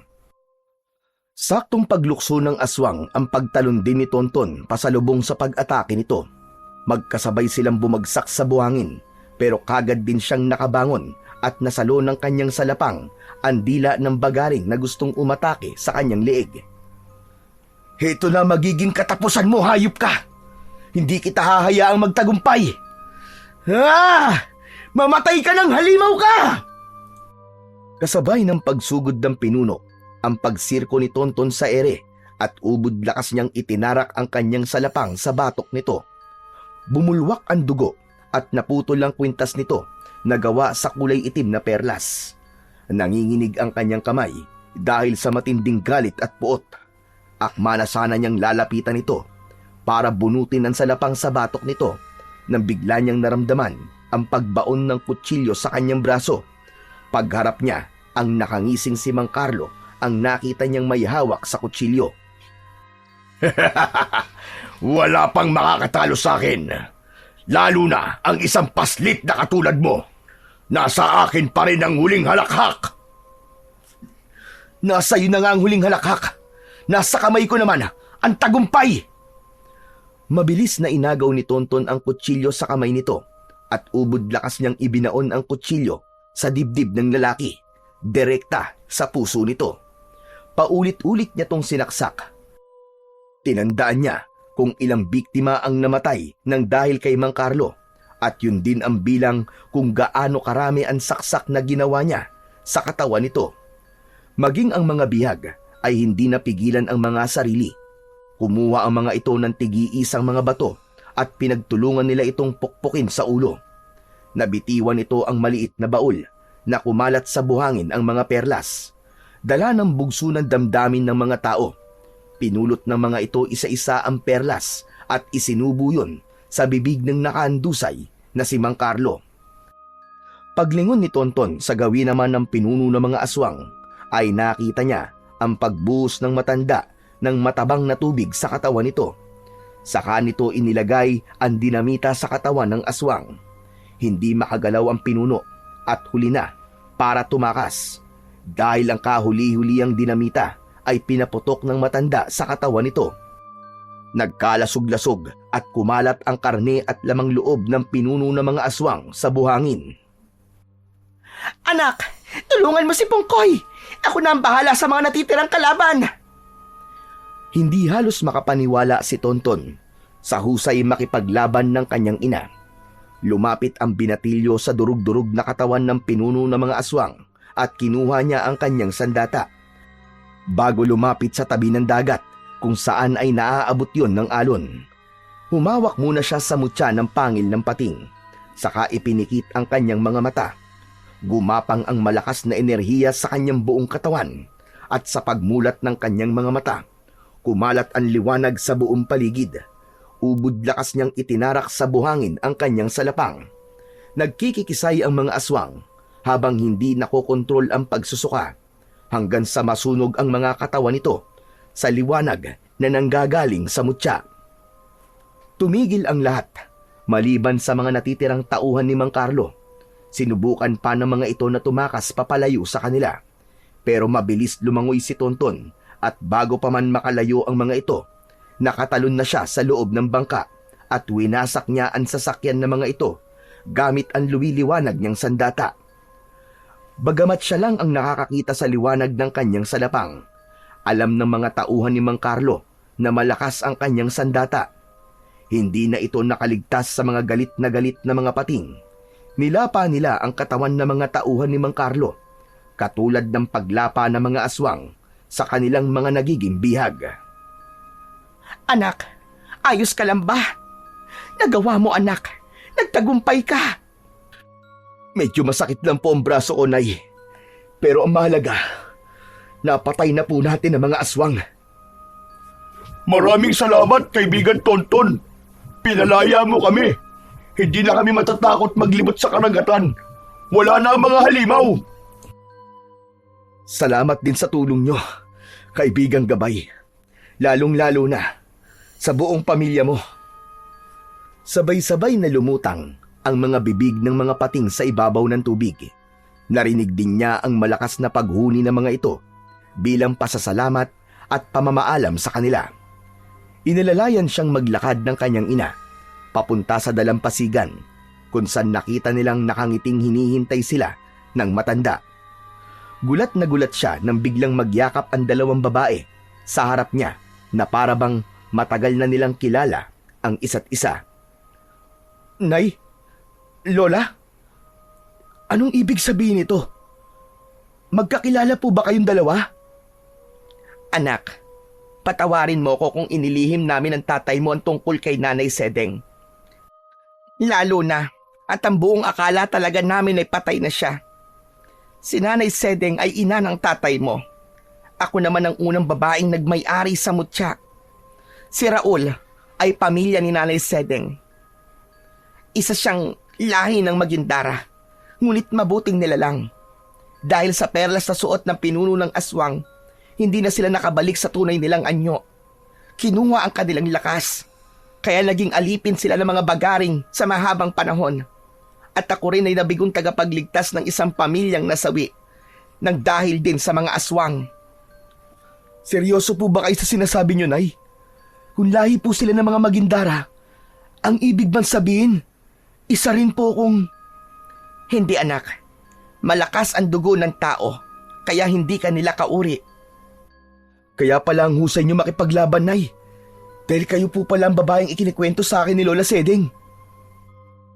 Saktong paglukso ng aswang ang pagtalon din ni Tonton pasalubong sa pag-atake nito. Magkasabay silang bumagsak sa buhangin pero kagad din siyang nakabangon at nasalo ng kanyang salapang ang dila ng bagaring na gustong umatake sa kanyang leeg. Ito na magiging katapusan mo, hayop ka! Hindi kita hahayaang magtagumpay! Mamatay ka ng halimaw ka! Kasabay ng pagsugod ng pinuno, ang pagsirko ni Tonton sa ere at ubod lakas niyang itinarak ang kanyang salapang sa batok nito. Bumulwak ang dugo at naputol ang kwintas nito na gawa sa kulay itim na perlas. Nanginginig ang kanyang kamay dahil sa matinding galit at puot. Akma na sana niyang lalapitan ito para bunutin ang salapang sa batok nito nang bigla niyang naramdaman ang pagbaon ng kutsilyo sa kanyang braso. Pagharap niya, ang nakangising si Mang Carlo ang nakita niyang may hawak sa kutsilyo. Wala pang makakatalo sa akin. Lalo na ang isang paslit na katulad mo. Nasa akin pa rin ang huling halakhak. Nasa iyo na nga ang huling halakhak. Nasa kamay ko naman ang tagumpay. Mabilis na inagaw ni Tonton ang kutsilyo sa kamay nito at ubod lakas niyang ibinaon ang kutsilyo sa dibdib ng lalaki, direkta sa puso nito. Paulit-ulit niya tong sinaksak. Tinandaan niya kung ilang biktima ang namatay nang dahil kay Mang Carlo at yun din ang bilang kung gaano karami ang saksak na ginawa niya sa katawan nito. Maging ang mga bihag ay hindi napigilan ang mga sarili. Kumuha ang mga ito ng tig-iisang mga bato at pinagtulungan nila itong pukpukin sa ulo. Nabitiwan ito ang maliit na baul na kumalat sa buhangin ang mga perlas. Dala ng bugso ng damdamin ng mga tao. Pinulot ng mga ito isa-isa ang perlas at isinubo yun sa bibig ng nakaandusay na si Mang Carlo. Paglingon ni Tonton sa gawin naman ng pinuno ng mga aswang, ay nakita niya ang pagbuhos ng matanda ng matabang na tubig sa katawan nito. Saka nito inilagay ang dinamita sa katawan ng aswang. Hindi makagalaw ang pinuno at huli na para tumakas. Dahil ang kahuli-huliang dinamita ay pinaputok ng matanda sa katawan nito. Nagkalasog-lasog at kumalat ang karne at lamang loob ng pinuno ng mga aswang sa buhangin. Anak, tulungan mo si Pungkoy! Ako na ang bahala sa mga natitirang kalaban! Hindi halos makapaniwala si Tonton sa husay makipaglaban ng kanyang ina. Lumapit ang binatilyo sa durug-durug na katawan ng pinuno ng mga aswang at kinuha niya ang kanyang sandata. Bago lumapit sa tabi ng dagat kung saan ay naaabot yon ng alon. Humawak muna siya sa mutya ng pangil ng pating, saka ipinikit ang kanyang mga mata. Gumapang ang malakas na enerhiya sa kanyang buong katawan at sa pagmulat ng kanyang mga mata, kumalat ang liwanag sa buong paligid. Ubod lakas niyang itinarak sa buhangin ang kanyang salapang. Nagkikikisay ang mga aswang habang hindi nakokontrol ang pagsusuka hanggang sa masunog ang mga katawan nito sa liwanag na nanggagaling sa mutya. Tumigil ang lahat maliban sa mga natitirang tauhan ni Mang Carlo. Sinubukan pa ng mga ito na tumakas papalayo sa kanila, pero mabilis lumangoy si Tonton at bago pa man makalayo ang mga ito, nakatalon na siya sa loob ng bangka at winasak niya ang sasakyan ng mga ito gamit ang luwiliwanag niyang sandata. Bagamat siya lang ang nakakakita sa liwanag ng kanyang salapang, alam ng mga tauhan ni Mang Carlo na malakas ang kanyang sandata. Hindi na ito nakaligtas sa mga galit na mga pating. Nilapa nila ang katawan ng mga tauhan ni Mang Carlo, katulad ng paglapa ng mga aswang sa kanilang mga nagiging bihag. Anak, ayos ka lang ba? Nagawa mo, anak. Nagtagumpay ka. Medyo masakit lang po ang braso ko, Nay. Pero ang mahalaga, napatay na po natin ang mga aswang. Maraming salamat, kaibigan Tonton. Pinalaya mo kami. Hindi na kami matatakot maglibot sa karagatan. Wala na ang mga halimaw. Salamat din sa tulong nyo, kaibigang Gabay. Lalong-lalo na sa buong pamilya mo. Sabay-sabay na lumutang ang mga bibig ng mga pating sa ibabaw ng tubig. Narinig din niya ang malakas na paghuni ng mga ito bilang pasasalamat at pamamaalam sa kanila. Inilalayan siyang maglakad ng kanyang ina papunta sa dalampasigan kung saan nakita nilang nakangiting hinihintay sila ng matanda. Gulat na gulat siya nang biglang magyakap ang dalawang babae sa harap niya na parabang matagal na nilang kilala ang isa't isa. Nay, Lola, anong ibig sabihin ito? Magkakilala po ba kayong dalawa? Anak, patawarin mo ko kung inilihim namin ng tatay mo ang tungkol kay Nanay Sedeng. Lalo na at ang buong akala talaga namin ay patay na siya. Si Nanay Sedeng ay ina ng tatay mo. Ako naman ang unang babaeng nagmay-ari sa mutya. Si Raul ay pamilya ni Nanay Sedeng. Isa siyang lahi ng Magindara, ngunit mabuting nilalang. Dahil sa perlas na suot ng pinuno ng aswang, hindi na sila nakabalik sa tunay nilang anyo. Kinuha ang kanilang lakas, kaya naging alipin sila ng mga bagaring sa mahabang panahon. At ako rin ay nabigong tagapagligtas ng isang pamilyang nasawi, nang dahil din sa mga aswang. Seryoso po ba kayo sa sinasabi nyo, Nay? Kung lahi po sila ng mga Magindara, ang ibig bang sabihin, isa rin po kung... Hindi, anak. Malakas ang dugo ng tao, kaya hindi ka nila kauri. Kaya pala ang husay nyo makipaglaban, Nay. Dahil kayo po pala ang babaeng ikinikwento sa akin ni Lola Sedeng.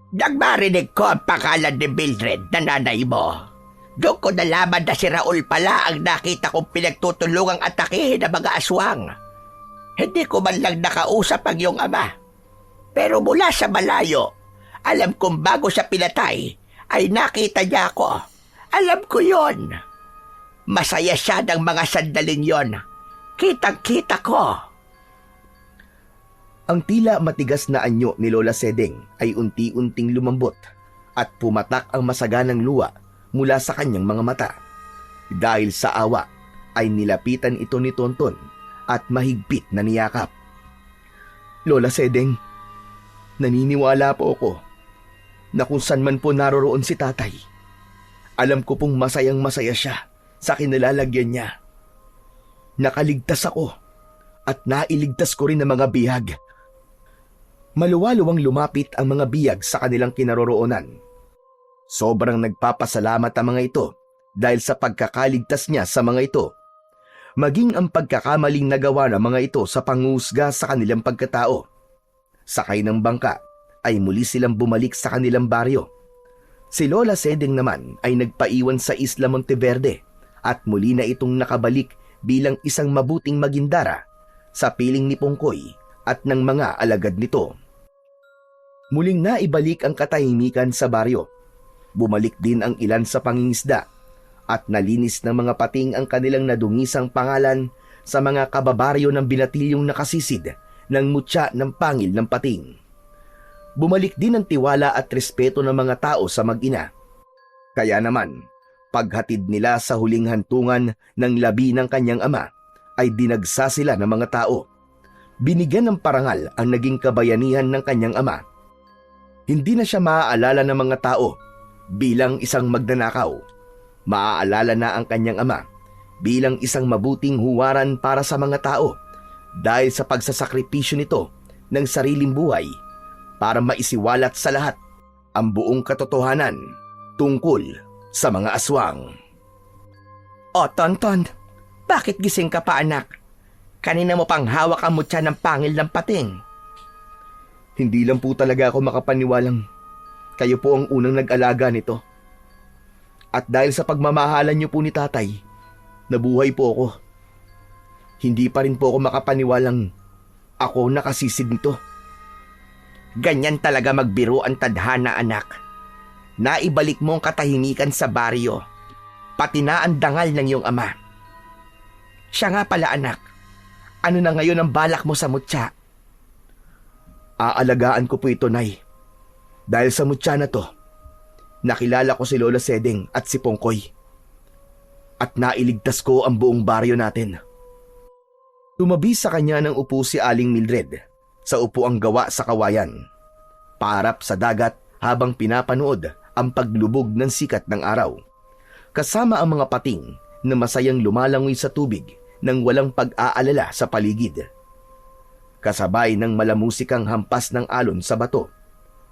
Nagmarinig ko ang pangalan ni Mildred na nanay mo. Doon ko nalaman na si Raul pala ang nakita kong pinagtutulungang atakihin ng mga aswang. Hindi ko man lang nakausap ang iyong ama. Pero mula sa malayo, alam kong bago siya pinatay, ay nakita niya ako. Alam ko yon. Masaya siya ng mga sandaling yon. Kitang-kita ko. Ang tila matigas na anyo ni Lola Sedeng ay unti-unting lumambot at pumatak ang masaganang luha mula sa kanyang mga mata. Dahil sa awa ay nilapitan ito ni Tonton at mahigpit na niyakap. Lola Sedeng, naniniwala po ako na kung saan man po naroroon si tatay, alam ko pong masayang-masaya siya sa kinalalagyan niya. Nakaligtas ako at nailigtas ko rin ang mga bihag. Maluwaluwang lumapit ang mga biyag sa kanilang kinaroroonan. Sobrang nagpapasalamat ang mga ito dahil sa pagkakaligtas niya sa mga ito. Maging ang pagkakamaling nagawa ng mga ito sa pangusga sa kanilang pagkatao. Sakay ng bangka ay muli silang bumalik sa kanilang baryo. Si Lola Sedeng naman ay nagpaiwan sa Isla Monteverde at muli na itong nakabalik bilang isang mabuting magindara sa piling ni Pongkoy at ng mga alagad nito. Muling naibalik ang katahimikan sa baryo. Bumalik din ang ilan sa pangingisda at nalinis ng mga pating ang kanilang nadungisang pangalan sa mga kababaryo ng binatilyong nakasisid ng mutya ng pangil ng pating. Bumalik din ang tiwala at respeto ng mga tao sa mag-ina. Kaya naman, paghatid nila sa huling hantungan ng labi ng kanyang ama, ay dinagsa sila ng mga tao. Binigyan ng parangal ang naging kabayanihan ng kanyang ama. Hindi na siya maaalala ng mga tao bilang isang magnanakaw. Maaalala na ang kanyang ama bilang isang mabuting huwaran para sa mga tao dahil sa pagsasakripisyo nito ng sariling buhay para maisiwalat sa lahat ang buong katotohanan tungkol sa mga aswang. O, Tonton, bakit gising ka pa, anak? Kanina mo pang hawak ang mutya ng pangil ng pating. Hindi lang po talaga ako makapaniwalang kayo po ang unang nag-alaga nito. At dahil sa pagmamahalan niyo po ni tatay, nabuhay po ako. Hindi pa rin po ako makapaniwalang ako nakasisid nito. Ganyan talaga magbiro ang tadhana, anak. Naibalik mo ang katahimikan sa baryo, pati na ang dangal ng iyong ama. Siya nga pala, anak. Ano na ngayon ang balak mo sa mutya? Aalagaan ko po ito, Nay. Dahil sa mutya na to, nakilala ko si Lola Sedeng at si Pongkoy. At nailigtas ko ang buong baryo natin. Tumabi sa kanya ng upo si Aling Mildred sa upuang gawa sa kawayan. Paharap sa dagat habang pinapanood ang paglubog ng sikat ng araw. Kasama ang mga pating na masayang lumalangoy sa tubig nang walang pag-aalala sa paligid. Kasabay ng malamusikang hampas ng alon sa bato,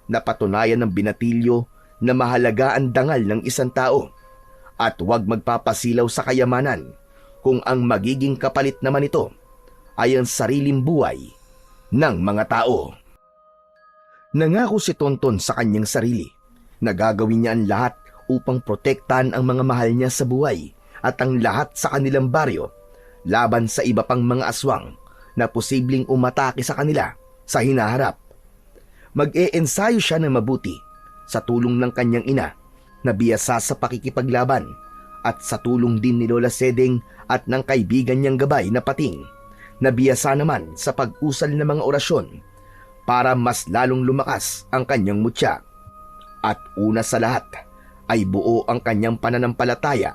napatunayan ng binatilyo na mahalaga ang dangal ng isang tao at huwag magpapasilaw sa kayamanan kung ang magiging kapalit naman ito ay ang sariling buhay ng mga tao. Nangako si Tonton sa kanyang sarili na gagawin niya ang lahat upang protektahan ang mga mahal niya sa buhay at ang lahat sa kanilang baryo laban sa iba pang mga aswang na posibleng umatake sa kanila sa hinaharap. Mag-e-ensayo siya ng mabuti sa tulong ng kanyang ina na biyasa sa pakikipaglaban at sa tulong din ni Lola Sedeng at ng kaibigan niyang gabay na pating na biyasa naman sa pag-usal ng mga orasyon para mas lalong lumakas ang kanyang mutya. At una sa lahat ay buo ang kanyang pananampalataya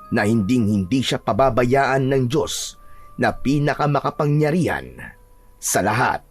na hinding-hindi siya pababayaan ng Diyos na pinakamakapangyarihan sa lahat.